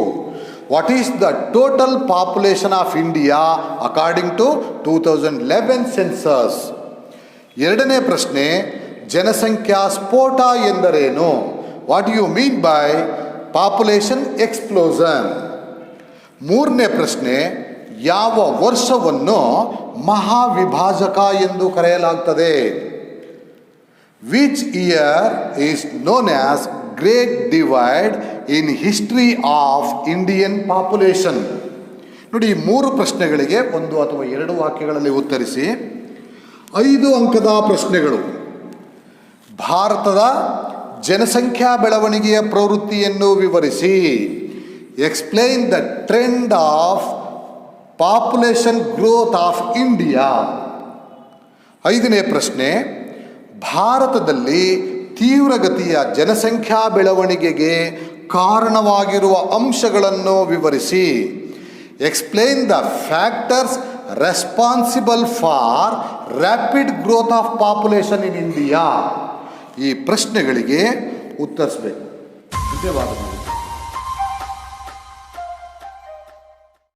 What is the total population of India according to 2011 census? ಎರಡನೇ ಪ್ರಶ್ನೆ, ಜನಸಂಖ್ಯಾ ಸ್ಫೋಟ ಎಂದರೇನು? What you mean by population explosion? ಮೂರನೇ ಪ್ರಶ್ನೆ, ಯಾವ ವರ್ಷವನ್ನು ಮಹಾವಿಭಾಜಕ ಎಂದು ಕರೆಯಲಾಗ್ತದೆ? Which year is known as great divide in history of Indian population? ನೋಡಿ, ಈ 3 ಪ್ರಶ್ನೆಗಳಿಗೆ 1 ಅಥವಾ 2 ವಾಕ್ಯಗಳಲ್ಲಿ ಉತ್ತರಿಸಿ. 5 ಅಂಕದ ಪ್ರಶ್ನೆಗಳು. ಭಾರತದ ಜನಸಂಖ್ಯಾ ಬೆಳವಣಿಗೆಯ ಪ್ರವೃತ್ತಿಯನ್ನು ವಿವರಿಸಿ. Explain the trend of population growth of India. 5ನೇ ಪ್ರಶ್ನೆ, ಭಾರತದಲ್ಲಿ ತೀವ್ರಗತಿಯ ಜನಸಂಖ್ಯಾ ಬೆಳವಣಿಗೆಗೆ ಕಾರಣವಾಗಿರುವ ಅಂಶಗಳನ್ನು ವಿವರಿಸಿ. Explain the factors responsible for rapid growth of population in India. ಈ ಪ್ರಶ್ನೆಗಳಿಗೆ ಉತ್ತರಿಸಬೇಕು. ಧನ್ಯವಾದಗಳು.